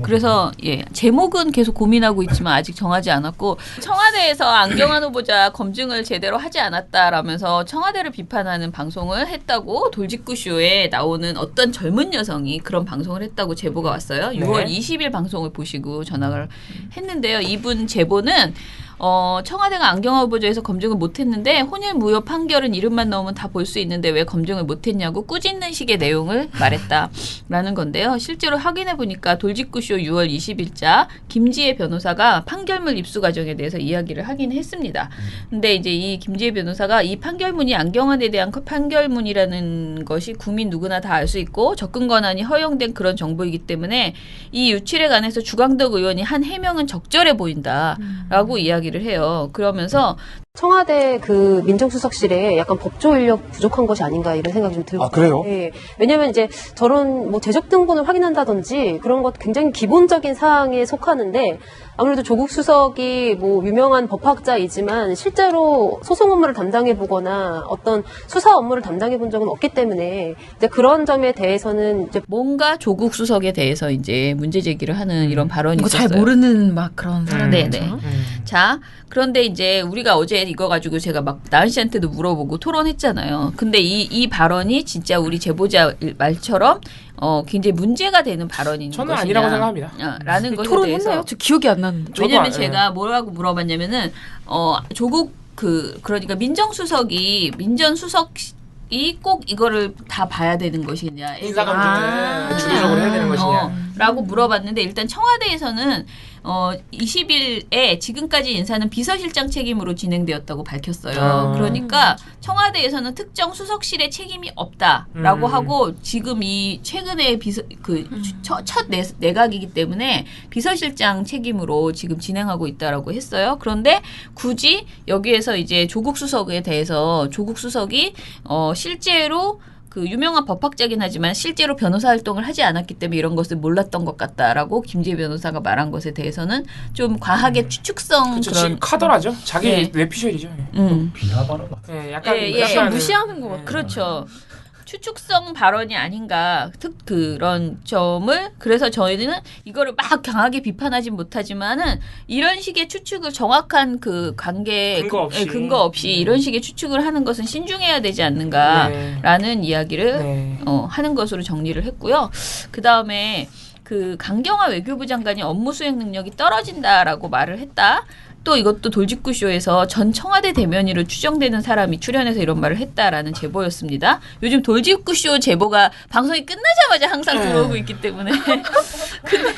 [SPEAKER 2] 그래서 제목은 계속 고민하고 있지만 아직 정하지 않았고 청와대에서 안경환 후보자 검증을 제대로 하지 않았다라면서 청와대를 비판하는 방송을 했다고 돌직구쇼에 나오는 어떤 젊은 여성이 그런 방송을 했다고 제보가 왔어요. 6월 20일 방송을 보시고 전화를 했는데요. 이분 제보는 청와대가 안경화 후보자에서 검증을 못했는데 혼일 무효 판결은 이름만 넣으면 다 볼 수 있는데 왜 검증을 못했냐고 꾸짖는 식의 내용을 말했다라는 건데요. 실제로 확인해 보니까 돌직구쇼 6월 20일자 김지혜 변호사가 판결문 입수 과정에 대해서 이야기를 하긴 했습니다. 근데 이제 이 김지혜 변호사가 이 판결문이 안경환에 대한 판결문이라는 것이 국민 누구나 다 알 수 있고 접근 권한이 허용된 그런 정보이기 때문에 이 유출에 관해서 주광덕 의원이 한 해명은 적절해 보인다라고 이야기를 해요. 그러면서
[SPEAKER 5] 청와대 그 민정수석실에 약간 법조 인력 부족한 것이 아닌가 이런 생각이 좀 들고.
[SPEAKER 4] 아, 그래요?
[SPEAKER 5] 예. 왜냐면 이제 저런 뭐 재적 등본을 확인한다든지 그런 것 굉장히 기본적인 사항에 속하는데 아무래도 조국 수석이 뭐 유명한 법학자이지만 실제로 소송 업무를 담당해 보거나 어떤 수사 업무를 담당해 본 적은 없기 때문에 이제 그런 점에 대해서는 이제
[SPEAKER 2] 뭔가 조국 수석에 대해서 이제 문제 제기를 하는 이런 발언이
[SPEAKER 10] 뭐
[SPEAKER 2] 있었어요.
[SPEAKER 10] 잘 모르는 막 그런 사람이죠.
[SPEAKER 2] 네네. 자, 그런데 이제 우리가 어제 이거 가지고 제가 막 나은 씨한테도 물어보고 토론했잖아요. 근데 이 발언이 진짜 우리 제보자 말처럼 굉장히 문제가 되는 발언인 것이냐.
[SPEAKER 4] 저는 아니라고 생각합니다.
[SPEAKER 2] 라는 것에
[SPEAKER 10] 토론했나요?
[SPEAKER 2] 대해서
[SPEAKER 10] 저 기억이 안 나는데.
[SPEAKER 2] 왜냐면 제가 뭐라고 물어봤냐면은 조국 그러니까 민정수석이 꼭 이거를 다 봐야 되는 것이냐.
[SPEAKER 4] 인사검증을 주도적으로 해야 되는 것이냐.
[SPEAKER 2] 라고 물어봤는데 일단 청와대에서는 20일에 지금까지 인사는 비서실장 책임으로 진행되었다고 밝혔어요. 그러니까 청와대에서는 특정 수석실의 책임이 없다라고 하고 지금 이 최근에 첫 내각이기 때문에 비서실장 책임으로 지금 진행하고 있다라고 했어요. 그런데 굳이 여기에서 이제 조국 수석에 대해서 조국 수석이 실제로 그 유명한 법학자긴 하지만 실제로 변호사 활동을 하지 않았기 때문에 이런 것을 몰랐던 것 같다라고 김지혜 변호사가 말한 것에 대해서는 좀 과하게 추측성 그런
[SPEAKER 4] 카더라죠. 자기 뇌피셜이죠.
[SPEAKER 9] 비하 발언 같아.
[SPEAKER 4] 네, 약간
[SPEAKER 10] 무시하는 것 같아요.
[SPEAKER 2] 그렇죠. 추측성 발언이 아닌가 그런 점을 그래서 저희는 이거를 막 강하게 비판하진 못하지만은 이런 식의 추측을 정확한 그 관계 근거 없이 이런 식의 추측을 하는 것은 신중해야 되지 않는가라는 이야기를 하는 것으로 정리를 했고요. 그 다음에 그 강경화 외교부 장관이 업무 수행 능력이 떨어진다라고 말을 했다. 또 이것도 돌직구쇼에서 전 청와대 대면인으로 추정되는 사람이 출연해서 이런 말을 했다라는 제보였습니다. 요즘 돌직구쇼 제보가 방송이 끝나자마자 항상 들어오고 있기 때문에 근데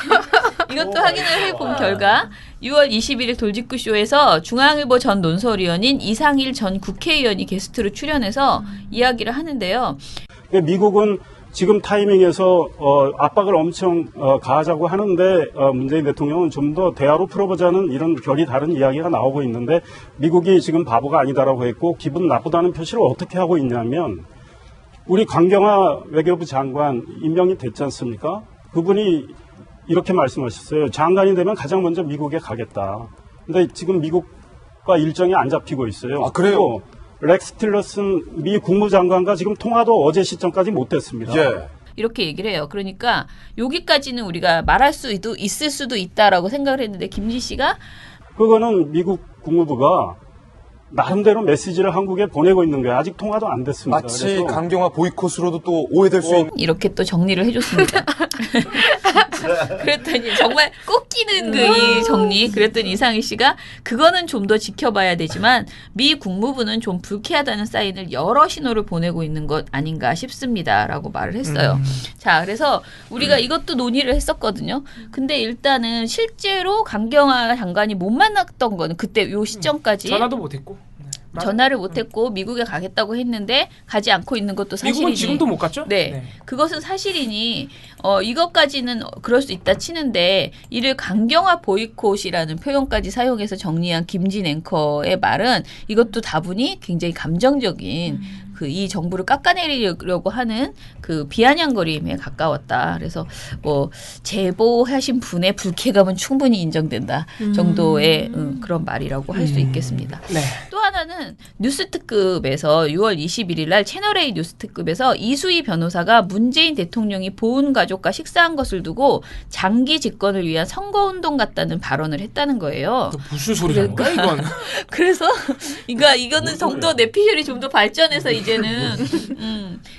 [SPEAKER 2] 이것도 확인을 해본 결과 6월 21일 돌직구쇼에서 중앙일보 전 논설위원인 이상일 전 국회의원이 게스트로 출연해서 이야기를 하는데요.
[SPEAKER 22] 미국은 지금 타이밍에서 압박을 엄청 가하자고 하는데 문재인 대통령은 좀 더 대화로 풀어보자는 이런 결이 다른 이야기가 나오고 있는데 미국이 지금 바보가 아니다라고 했고 기분 나쁘다는 표시를 어떻게 하고 있냐면 우리 강경화 외교부 장관 임명이 됐지 않습니까? 그분이 이렇게 말씀하셨어요. 장관이 되면 가장 먼저 미국에 가겠다. 근데 지금 미국과 일정이 안 잡히고 있어요.
[SPEAKER 4] 아, 그래요?
[SPEAKER 22] 렉스 틸러슨 미 국무장관과 지금 통화도 어제 시점까지 못했습니다.
[SPEAKER 2] 이렇게 얘기를 해요. 그러니까 여기까지는 우리가 말할 수도 있을 수도 있다라고 생각을 했는데 김지 씨가
[SPEAKER 22] 그거는 미국 국무부가 나름대로 메시지를 한국에 보내고 있는 거예요. 아직 통화도 안 됐습니다.
[SPEAKER 23] 마치 강경화 보이콧으로도 또 오해될 수 있는.
[SPEAKER 2] 이렇게 또 정리를 해줬습니다. 그랬더니 정말 꼭 끼는 이 정리. 그랬더니 이상희 씨가 그거는 좀 더 지켜봐야 되지만 미 국무부는 좀 불쾌하다는 사인을 여러 신호를 보내고 있는 것 아닌가 싶습니다라고 말을 했어요. 자, 그래서 우리가 이것도 논의를 했었거든요. 근데 일단은 실제로 강경화 장관이 못 만났던 거는 그때 요 시점까지
[SPEAKER 4] 전화도 못했고.
[SPEAKER 2] 전화를 못했고 미국에 가겠다고 했는데 가지 않고 있는 것도 사실이니
[SPEAKER 4] 미국은 지금도 못 갔죠?
[SPEAKER 2] 네. 그것은 사실이니 이것까지는 그럴 수 있다 치는데 이를 강경화 보이콧이라는 표현까지 사용해서 정리한 김진 앵커의 말은 이것도 다분히 굉장히 감정적인 이 정부를 깎아내리려고 하는 그 비아냥거림에 가까웠다. 그래서 뭐 제보하신 분의 불쾌감은 충분히 인정된다 정도의 그런 말이라고 할 수 있겠습니다.
[SPEAKER 4] 네.
[SPEAKER 2] 또 하나는 뉴스특급에서 6월 21일 날 채널A 뉴스특급에서 이수희 변호사가 문재인 대통령이 보훈 가족과 식사한 것을 두고 장기 집권을 위한 선거운동 같다는 발언을 했다는 거예요.
[SPEAKER 4] 무슨 소리야 이건.
[SPEAKER 2] 그래서 이거는 좀 더 내피셜이 좀 더 발전해서 이제는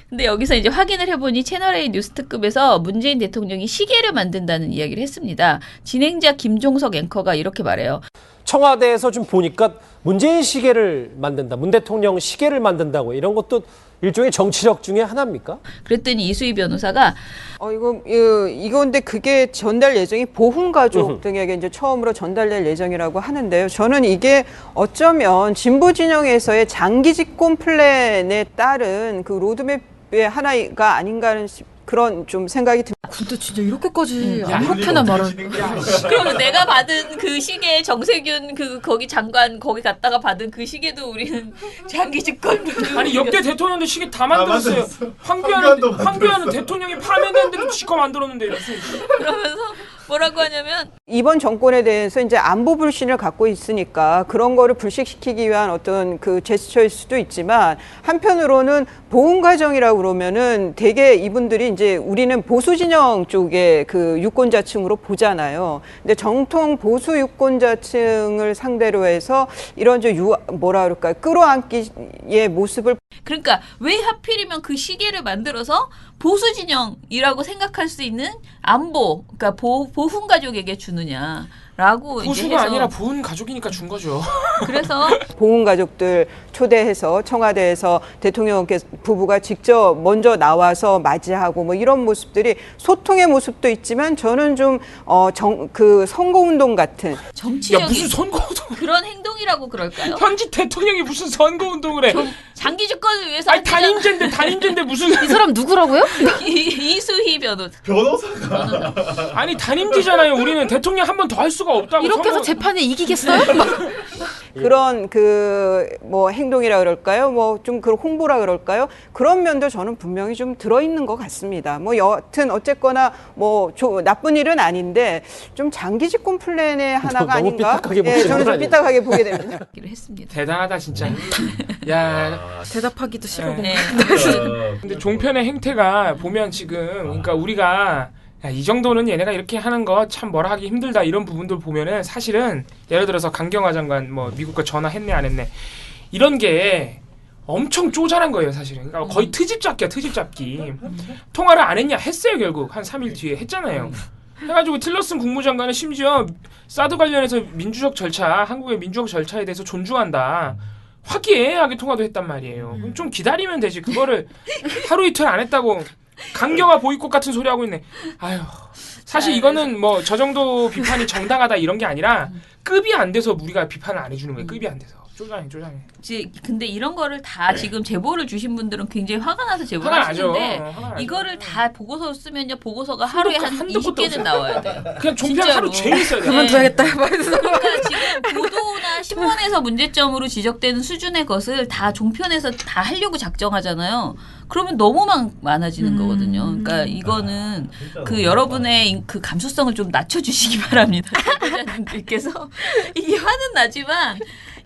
[SPEAKER 2] 근데 여기서 이제 확인을 해보니 채널A 뉴스특급에서 문재인 대통령이 시계를 만든다는 이야기를 했습니다. 진행자 김종석 앵커가 이렇게 말해요.
[SPEAKER 6] 청와대에서 좀 보니까 문재인 시계를 만든다, 문 대통령 시계를 만든다고 이런 것도 일종의 정치력 중에 하나입니까?
[SPEAKER 2] 그랬더니 이수희 변호사가
[SPEAKER 7] 이거 근데 그게 전달 예정이 보훈가족 등에게 이제 처음으로 전달될 예정이라고 하는데요. 저는 이게 어쩌면 진보 진영에서의 장기 집권 플랜에 따른 그 로드맵의 하나가 아닌가 하는 그런 좀 생각이 듭니다.
[SPEAKER 3] 근데 진짜 이렇게까지 아무렇게나 말을.
[SPEAKER 2] 그럼 내가 받은 그 시계 정세균 거기 장관 거기 갔다가 받은 그 시계도 우리는 장기 집권.
[SPEAKER 4] 아니 역대 대통령도 시계 다 만들었어요. 황교안은 대통령이 파면됐는데도 지껏 만들었는데 무슨.
[SPEAKER 2] 그러면서 뭐라고 하냐면
[SPEAKER 7] 이번 정권에 대해서 이제 안보 불신을 갖고 있으니까 그런 거를 불식시키기 위한 어떤 그 제스처일 수도 있지만 한편으로는 보훈 과정이라고 그러면은 되게 이분들이 이제 우리는 보수 진영 쪽의 그 유권자층으로 보잖아요. 근데 정통 보수 유권자층을 상대로 해서 이런 뭐라 그럴까 끌어안기의 모습을
[SPEAKER 2] 그러니까 왜 하필이면 그 시계를 만들어서 보수 진영이라고 생각할 수 있는 안보, 그러니까 보훈 가족에게 주느냐라고 이제
[SPEAKER 4] 보수가
[SPEAKER 2] 해서
[SPEAKER 4] 아니라 보훈 가족이니까 준 거죠.
[SPEAKER 2] 그래서
[SPEAKER 7] 보훈 가족들 초대해서 청와대에서 대통령 부부가 직접 먼저 나와서 맞이하고 뭐 이런 모습들이 소통의 모습도 있지만 저는 좀 그 선거운동 같은
[SPEAKER 2] 정치적인
[SPEAKER 4] 무슨 선거운동
[SPEAKER 2] 그런 행동이라고 그럴까요?
[SPEAKER 4] 현직 대통령이 무슨 선거운동을 해?
[SPEAKER 2] 장기 집권을 위해서
[SPEAKER 4] 아니 단임제인데 무슨
[SPEAKER 3] 이 사람 누구라고요?
[SPEAKER 2] 이수희
[SPEAKER 9] 변호사가
[SPEAKER 4] 아니 단임제잖아요. 우리는 대통령 한 번 더 할 수가 없다고.
[SPEAKER 3] 이렇게 해서 재판에 이기겠어요?
[SPEAKER 7] 그런 그 뭐 행동이라 그럴까요? 뭐 좀 그 홍보라 그럴까요? 그런 면도 저는 분명히 좀 들어 있는 것 같습니다. 뭐 여하튼 어쨌거나 뭐 나쁜 일은 아닌데 좀 장기 집권 플랜의 하나가 아닌가? 예, 저는 좀 삐딱하게 보게 됩니다.
[SPEAKER 2] 했습니다.
[SPEAKER 4] 대단하다 진짜. 야
[SPEAKER 3] 대답하기도 싫어.
[SPEAKER 2] 네.
[SPEAKER 4] 근데 종편의 행태가 보면 지금 그러니까 우리가 야, 이 정도는 얘네가 이렇게 하는 거 참 뭐라 하기 힘들다 이런 부분들 보면은 사실은 예를 들어서 강경화 장관 뭐 미국과 전화했네 안 했네 이런 게 엄청 쪼잔한 거예요 사실은. 그러니까 거의 트집 잡기야 트집 잡기. 통화를 안 했냐 했어요 결국 한 3일 뒤에 했잖아요. 해가지고 틸러슨 국무장관은 심지어 사드 관련해서 민주적 절차 한국의 민주적 절차에 대해서 존중한다. 화기애애하게 통화도 했단 말이에요. 그럼 좀 기다리면 되지. 그거를 하루 이틀 안 했다고 강경화 보이콧 같은 소리 하고 있네. 아유. 사실 이거는 뭐 저 정도 비판이 정당하다 이런 게 아니라 급이 안 돼서 우리가 비판을 안 해주는 거예요. 급이 안 돼서. 쪼잔해.
[SPEAKER 2] 근데 이런 거를 다 지금 제보를 주신 분들은 굉장히 화가 나서 제보를
[SPEAKER 4] 화가
[SPEAKER 2] 하시는데
[SPEAKER 4] 나죠.
[SPEAKER 2] 이거를 다 보고서 쓰면요. 보고서가 하루에 한 20개는 나와야 돼요.
[SPEAKER 4] 그냥 종편 하루 종일 써야 돼요.
[SPEAKER 3] 그만둬야겠다.
[SPEAKER 2] 그러니까 지금 보도나 신문에서 문제점으로 지적되는 수준의 것을 다 종편에서 다 하려고 작정하잖아요. 그러면 너무 많아지는 거거든요. 그러니까 이거는 그 여러분의 그 감수성을 좀 낮춰주시기 바랍니다. 기자님들께서 이게 화는 나지만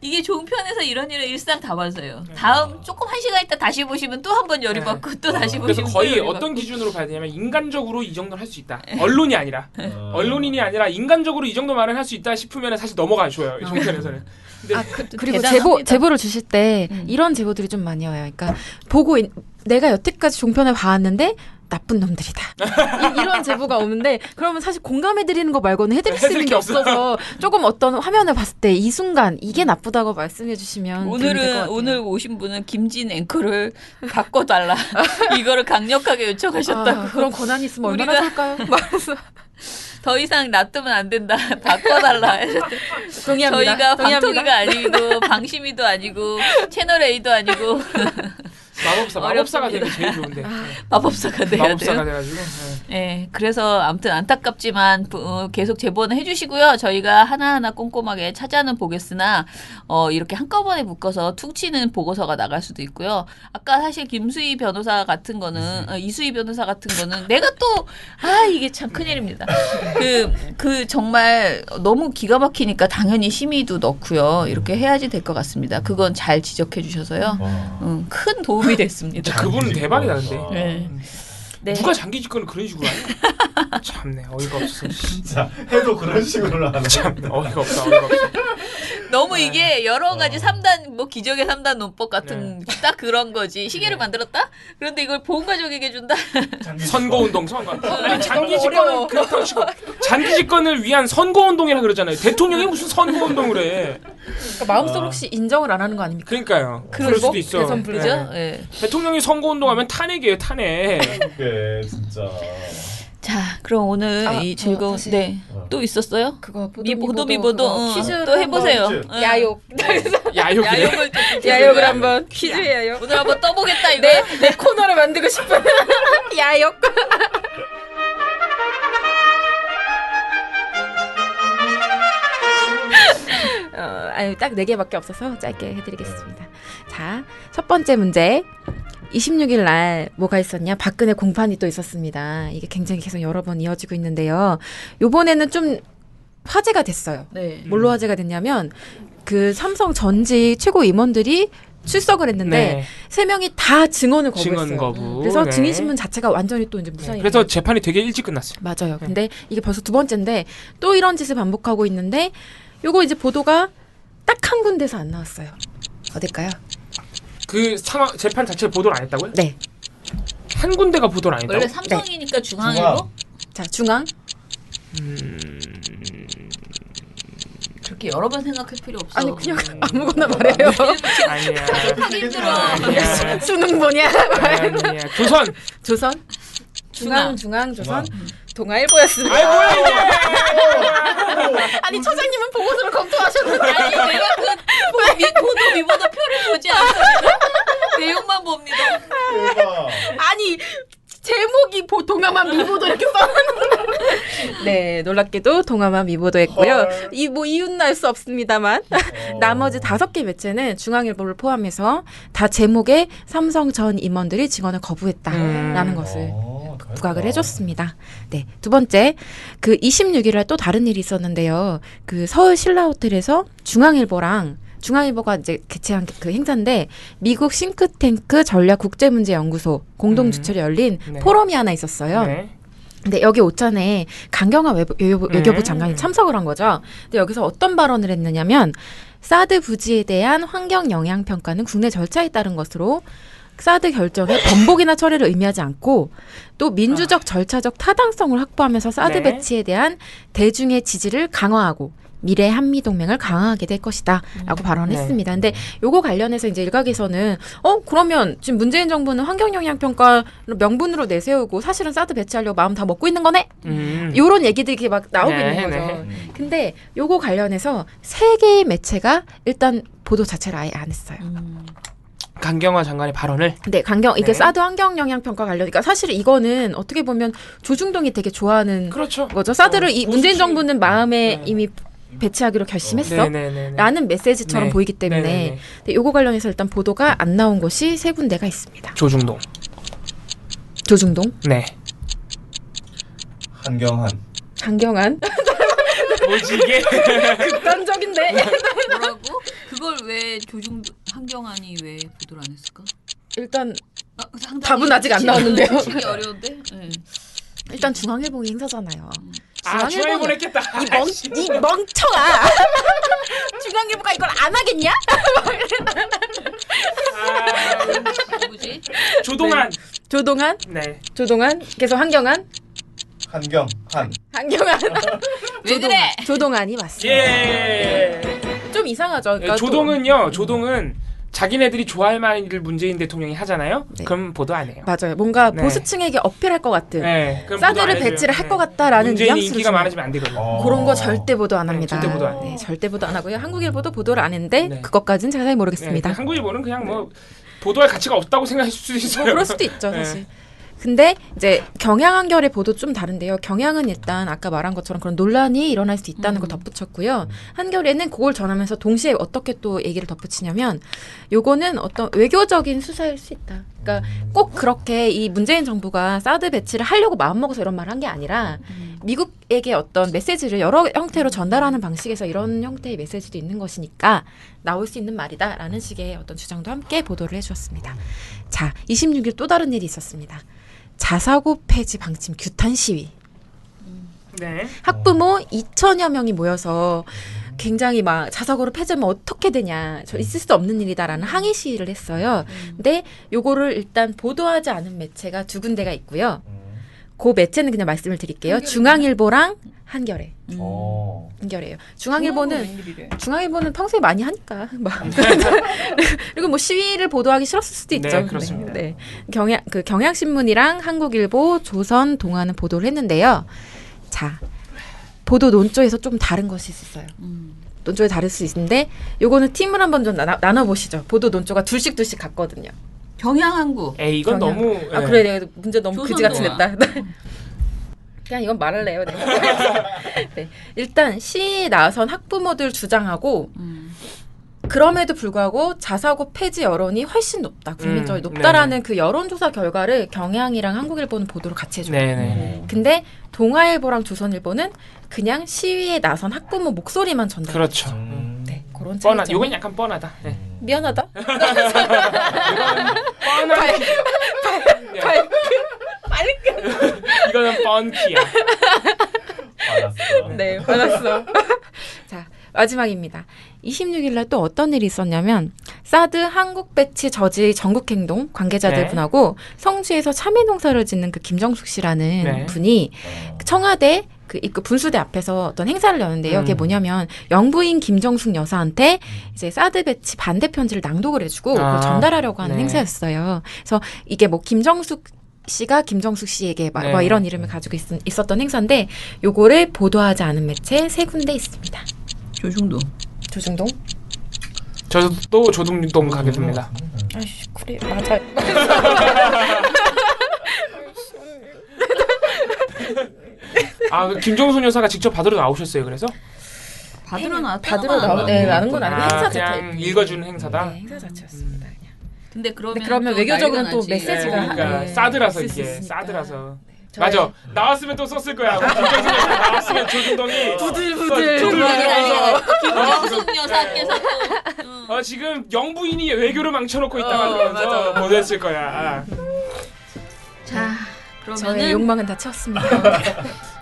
[SPEAKER 2] 이게 종편에서 이런 일을 일상 다 봐서요. 다음 조금 한 시간 있다 다시 보시면 또 한 번 열이 받고 또 다시 보시면
[SPEAKER 4] 그래서 거의 어떤 기준으로 봐야 되냐면 인간적으로 이 정도는 할 수 있다. 언론이 아니라 언론인이 아니라 인간적으로 이 정도 말을 할 수 있다 싶으면 사실 넘어가 줘요. 종편에서는.
[SPEAKER 3] 그리고 제보를 주실 때 이런 제보들이 좀 많이 와요. 그러니까 내가 여태까지 종편을 봐왔는데 나쁜 놈들이다. 이런 제보가 오는데 그러면 사실 공감해드리는 거 말고는 해드릴 수 있는 게 없어서 조금 어떤 화면을 봤을 때 이 순간 이게 나쁘다고 말씀해주시면
[SPEAKER 2] 오늘 오신 분은 김진 앵커를 바꿔달라. 이거를 강력하게 요청하셨다고.
[SPEAKER 3] 그런 권한이 있으면 얼마나 좋을까요? 말해서
[SPEAKER 2] 더 이상 놔두면 안 된다. 바꿔달라.
[SPEAKER 3] 동의합니다.
[SPEAKER 2] 저희가 방통위가 아니고 방심위도 아니고 채널A도 아니고
[SPEAKER 4] 마법사가 되면 제일 좋은데.
[SPEAKER 2] 마법사가 돼야
[SPEAKER 4] 마법사가
[SPEAKER 2] 돼요.
[SPEAKER 4] 돼가지고.
[SPEAKER 2] 네, 그래서 아무튼 안타깝지만 계속 제보는 해주시고요. 저희가 하나하나 꼼꼼하게 찾아는 보겠으나 이렇게 한꺼번에 묶어서 퉁치는 보고서가 나갈 수도 있고요. 아까 사실 김수희 변호사 같은 거는 이수희 변호사 같은 거는 내가 또 이게 참 큰일입니다. 그 정말 너무 기가 막히니까 당연히 심의도 넣고요. 이렇게 해야지 될 것 같습니다. 그건 잘 지적해 주셔서요. 큰 도움이 됐습니다.
[SPEAKER 4] 그분은 대박이다 근데.
[SPEAKER 2] 네.
[SPEAKER 4] 누가 장기 집권을 그런 식으로 하냐? 참네 어이가 없어.
[SPEAKER 9] 진짜 해도 그런 식으로 하나.
[SPEAKER 4] 참 어이가 없어.
[SPEAKER 2] 너무 이게 여러 가지 3단 뭐 기적의 3단 논법 같은 딱 그런 거지. 시계를 만들었다? 그런데 이걸 보훈 가족에게 준다.
[SPEAKER 4] 선거운동. 아니 장기 집권은 그렇다고 치고 장기 집권을 위한 선거운동이라 그러잖아요. 대통령이 무슨 선거운동을 해.
[SPEAKER 3] 그러니까 마음속으로 혹시 인정을 안 하는 거 아닙니까?
[SPEAKER 4] 그러니까요. 그럴 수도 있어.
[SPEAKER 3] 대선불이죠?
[SPEAKER 4] 네. 대통령이 선거운동하면 탄핵이에요. 탄핵.
[SPEAKER 9] 그게 진짜.
[SPEAKER 2] 자, 그럼 오늘 이 즐거운 또 있었어요?
[SPEAKER 3] 그거
[SPEAKER 2] 보도
[SPEAKER 3] 퀴즈
[SPEAKER 2] 또 해보세요.
[SPEAKER 3] 야욕.
[SPEAKER 2] 야욕을
[SPEAKER 3] 한번 퀴즈 야욕.
[SPEAKER 2] 오늘 한번 떠보겠다 이거.
[SPEAKER 3] 내 코너를 만들고 싶은 야욕. 딱 4개밖에 없어서 짧게 해드리겠습니다. 자, 첫 번째 문제. 26일 날 뭐가 있었냐? 박근혜 공판이 또 있었습니다. 이게 굉장히 계속 여러 번 이어지고 있는데요. 요번에는 좀 화제가 됐어요.
[SPEAKER 2] 네.
[SPEAKER 3] 뭘로 화제가 됐냐면 그 삼성 전직 최고 임원들이 출석을 했는데 3명이 다 증언을 거부했어요.
[SPEAKER 4] 증언 거부.
[SPEAKER 3] 그래서 증인 신문 자체가 완전히 또 이제 무산이.
[SPEAKER 4] 그래서 재판이 되게 일찍 끝났어요.
[SPEAKER 3] 맞아요. 근데 이게 벌써 2번째인데 또 이런 짓을 반복하고 있는데 요거 이제 보도가 딱 한 군데서 안 나왔어요. 어딜까요?
[SPEAKER 4] 그 상황 재판 자체를 보도를 안 했다고요?
[SPEAKER 3] 네.
[SPEAKER 4] 한 군데가 보도를 안 했다고?
[SPEAKER 2] 원래 삼성이니까 중앙일보?
[SPEAKER 3] 자, 중앙.
[SPEAKER 2] 그렇게 여러 번 생각할 필요 없어.
[SPEAKER 3] 아니 그냥 아무거나 말해요.
[SPEAKER 4] 아니야.
[SPEAKER 2] 하기 힘들어.
[SPEAKER 3] 수능 뭐냐?
[SPEAKER 4] 아니야.
[SPEAKER 3] 조선. 중앙 조선. 동아일보였습니다.
[SPEAKER 4] 아이 뭐야 이게?
[SPEAKER 3] 아니 처장님은 보고서를 검토하셨는데
[SPEAKER 2] 아니 내가 그 보도 미보도 표를 보지 않습니다. 내용만 봅니다.
[SPEAKER 3] 아니 제목이 동아만 미보도 이렇게 써놨는데 네, 놀랍게도 동아만 미보도 했고요. 이유는 알 수 없습니다만 나머지 5개 매체는 중앙일보를 포함해서 다 제목에 삼성 전 임원들이 증언을 거부했다라는 것을 부각을 해줬습니다. 네, 두 번째, 그 26일에 또 다른 일이 있었는데요. 그 서울 신라호텔에서 중앙일보가 이제 개최한 그 행사인데 미국 싱크탱크 전략국제문제연구소 공동 주최로 열린 포럼이 하나 있었어요. 근데 여기 오찬에 강경화 외교부 장관이 참석을 한 거죠. 근데 여기서 어떤 발언을 했느냐면 사드 부지에 대한 환경 영향 평가는 국내 절차에 따른 것으로 사드 결정에 번복이나 처리를 의미하지 않고 또 민주적 절차적 타당성을 확보하면서 사드 배치에 대한 대중의 지지를 강화하고 미래 한미동맹을 강화하게 될 것이다 라고 발언했습니다. 근데 요거 관련해서 이제 일각에서는 그러면 지금 문재인 정부는 환경영향평가 명분으로 내세우고 사실은 사드 배치하려고 마음 다 먹고 있는 거네? 요런 얘기들이 막 나오고 있는 거죠. 근데 요거 관련해서 3개의 매체가 일단 보도 자체를 아예 안 했어요.
[SPEAKER 4] 강경화 장관의 발언을?
[SPEAKER 3] 네, 이게 사드 환경 영향 평가 관련이니까 사실 이거는 어떻게 보면 조중동이 되게 좋아하는 거죠. 사드를 문재인 정부는 마음에 이미 배치하기로 결심했어 라는 메시지처럼 보이기 때문에 근데 요거 관련해서 일단 보도가 안 나온 곳이 3군데가 있습니다.
[SPEAKER 4] 조중동? 네.
[SPEAKER 3] 한경한?
[SPEAKER 4] 뭐지 이게?
[SPEAKER 3] 극단적인데.
[SPEAKER 2] 뭐라고? 그걸 왜 한경환이 왜 보도를 안 했을까?
[SPEAKER 3] 일단 답은 아직 안 나왔는데요.
[SPEAKER 2] 치기 어려운데? 네.
[SPEAKER 3] 일단 중앙일보 행사잖아요.
[SPEAKER 4] 중앙일보는 했겠다.
[SPEAKER 3] 이 멍청아. 중앙일보가 이걸 안 하겠냐?
[SPEAKER 2] 누구지?
[SPEAKER 3] 조동한?
[SPEAKER 4] 네.
[SPEAKER 3] 조동한? 계속 한경한? 한경한.
[SPEAKER 2] 왜 그래?
[SPEAKER 3] 조동한이 맞습니다.
[SPEAKER 4] 예.
[SPEAKER 3] 좀 이상하죠. 그러니까
[SPEAKER 4] 조동은 자기네들이 좋아할 말을 문재인 대통령이 하잖아요. 그럼 보도 안 해요.
[SPEAKER 3] 맞아요. 뭔가 보수층에게 어필할 것 같은 사드를 배치를 할 것 같다라는
[SPEAKER 4] 문재인이
[SPEAKER 3] 뉘앙스를
[SPEAKER 4] 인기가 많아지면 안 되거든요.
[SPEAKER 3] 그런 거 절대 보도 안 합니다.
[SPEAKER 4] 절대 보도 안 해요.
[SPEAKER 3] 네, 절대 보도 안 하고요. 한국일보도 보도를 안 했는데 그것까지는 잘 모르겠습니다.
[SPEAKER 4] 한국일보는 그냥 뭐 보도할 가치가 없다고 생각할 수도 있어요.
[SPEAKER 3] 그럴 수도 있죠, 사실. 근데 이제 경향 한결의 보도 좀 다른데요. 경향은 일단 아까 말한 것처럼 그런 논란이 일어날 수 있다는 걸 덧붙였고요. 한결에는 그걸 전하면서 동시에 어떻게 또 얘기를 덧붙이냐면 요거는 어떤 외교적인 수사일 수 있다. 그러니까 꼭 그렇게 이 문재인 정부가 사드 배치를 하려고 마음먹어서 이런 말을 한 게 아니라 미국에게 어떤 메시지를 여러 형태로 전달하는 방식에서 이런 형태의 메시지도 있는 것이니까 나올 수 있는 말이다라는 식의 어떤 주장도 함께 보도를 해주었습니다. 자, 26일 또 다른 일이 있었습니다. 자사고 폐지 방침 규탄 시위.
[SPEAKER 4] 네.
[SPEAKER 3] 학부모 2,000여 명이 모여서 굉장히 막 자석으로 폐지하면 어떻게 되냐, 저 있을 수 없는 일이다라는 항의 시위를 했어요. 근데 요거를 일단 보도하지 않은 매체가 두 군데가 있고요. 그 매체는 그냥 말씀을 드릴게요. 중앙일보랑 한겨레. 한겨레예요. 중앙일보는 평소에 많이 하니까 막 그리고 뭐 시위를 보도하기 싫었을 수도 있죠.
[SPEAKER 4] 네, 그렇습니다.
[SPEAKER 3] 네. 경향신문이랑 한국일보, 조선, 동아는 보도를 했는데요. 자, 보도 논조에서 좀 다른 것이 있어요. 논조에 다를 수 있는데 요거는 팀을 한번 좀 나눠 보시죠. 보도 논조가 둘씩 같거든요.
[SPEAKER 2] 경향한국.
[SPEAKER 4] 에이, 이건 너무.
[SPEAKER 3] 아, 그래, 내가 문제 너무 그지같이 냈다. 그냥 이건 말할래요. 네. 네. 일단 시위에 나선 학부모들 주장하고 그럼에도 불구하고 자사고 폐지 여론이 훨씬 높다. 국민적으로 높다라는 그 여론조사 결과를 경향이랑 한국일보는 보도를 같이 해줘요.
[SPEAKER 4] 네네.
[SPEAKER 3] 근데 동아일보랑 조선일보는 그냥 시위에 나선 학부모 목소리만 전달해요.
[SPEAKER 4] 그렇죠.
[SPEAKER 3] 네, 그런
[SPEAKER 4] 뻔한.
[SPEAKER 3] 차이점.
[SPEAKER 4] 이건 약간 뻔하다. 네.
[SPEAKER 3] 미안하다.
[SPEAKER 4] 뻔한. 이거는 뻔키야.
[SPEAKER 3] 네, 받았어. 자, 마지막입니다. 26일 날 또 어떤 일이 있었냐면 사드 한국 배치 저지 전국행동 관계자들
[SPEAKER 8] 네.
[SPEAKER 3] 분하고 성주에서 참외농사를 짓는 그 김정숙 씨라는
[SPEAKER 8] 네.
[SPEAKER 3] 분이 청와대 그 입구 분수대 앞에서 어떤 행사를 여는데요. 그게 뭐냐면 영부인 김정숙 여사한테 이제 사드 배치 반대 편지를 낭독을 해주고 그걸 전달하려고 하는
[SPEAKER 8] 네.
[SPEAKER 3] 행사였어요. 그래서 이게 뭐 김정숙 씨가 김정숙 씨에게 막
[SPEAKER 4] 네.
[SPEAKER 3] 이런 이름을 가지고 있었던 행사인데 요거를 보도하지 않은 매체 3군데 있습니다.
[SPEAKER 2] 조중동.
[SPEAKER 4] 저도 조중동 가게 됩니다.
[SPEAKER 3] 아이씨, 그래, 맞아.
[SPEAKER 4] 아, 그 김정순 여사가 직접 받으러 나오셨어요. 그래서?
[SPEAKER 2] 받으러 나온
[SPEAKER 3] 건 아니고 행사
[SPEAKER 4] 그냥 읽어주는 행사다.
[SPEAKER 3] 네, 행사 자체였습니다.
[SPEAKER 2] 근데
[SPEAKER 3] 그러면 외교적으로는 또 메시지가
[SPEAKER 4] 그러니까
[SPEAKER 3] 네,
[SPEAKER 4] 사드라서
[SPEAKER 3] 있을 수
[SPEAKER 4] 이게
[SPEAKER 3] 있으니까.
[SPEAKER 4] 사드라서.
[SPEAKER 3] 저의-
[SPEAKER 4] 맞아. 나왔으면 또 썼을 거야. 김정순 여사 나왔으면 조중동이
[SPEAKER 3] 부들부들.
[SPEAKER 2] 김정숙 여사께서
[SPEAKER 4] 지금 영부인이 외교를 망쳐놓고 있다가 그러면서 보냈을 거야.
[SPEAKER 2] 자,
[SPEAKER 3] 저의
[SPEAKER 2] 그러면은
[SPEAKER 3] 욕망은 다 채웠습니다.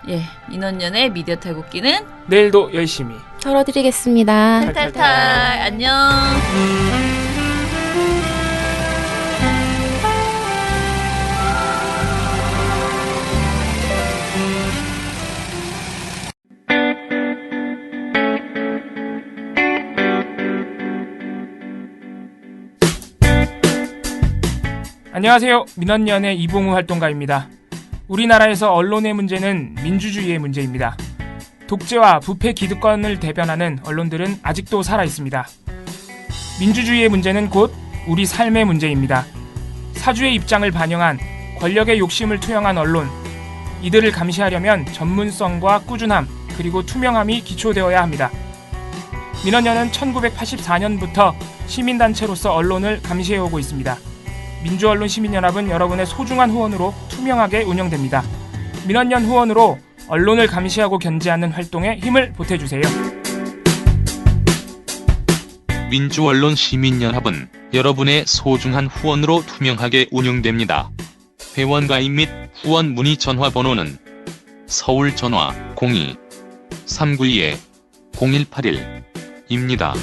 [SPEAKER 2] 예, 민원연의 미디어 탈곡기는
[SPEAKER 4] 내일도 열심히
[SPEAKER 3] 털어드리겠습니다.
[SPEAKER 2] 탈탈탈 안녕.
[SPEAKER 4] 안녕하세요. 민원연의 이봉우 활동가입니다. 우리나라에서 언론의 문제는 민주주의의 문제입니다. 독재와 부패 기득권을 대변하는 언론들은 아직도 살아있습니다. 민주주의의 문제는 곧 우리 삶의 문제입니다. 사주의 입장을 반영한 권력의 욕심을 투영한 언론, 이들을 감시하려면 전문성과 꾸준함 그리고 투명함이 기초되어야 합니다. 민원연은 1984년부터 시민단체로서 언론을 감시해오고 있습니다. 민주언론 시민연합은 여러분의 소중한 후원으로 투명하게 운영됩니다. 민원연 후원으로 언론을 감시하고 견제하는 활동에 힘을 보태주세요.
[SPEAKER 11] 민주언론 시민연합은 여러분의 소중한 후원으로 투명하게 운영됩니다. 회원 가입 및 후원 문의 전화번호는 서울 전화 02-392-0181입니다.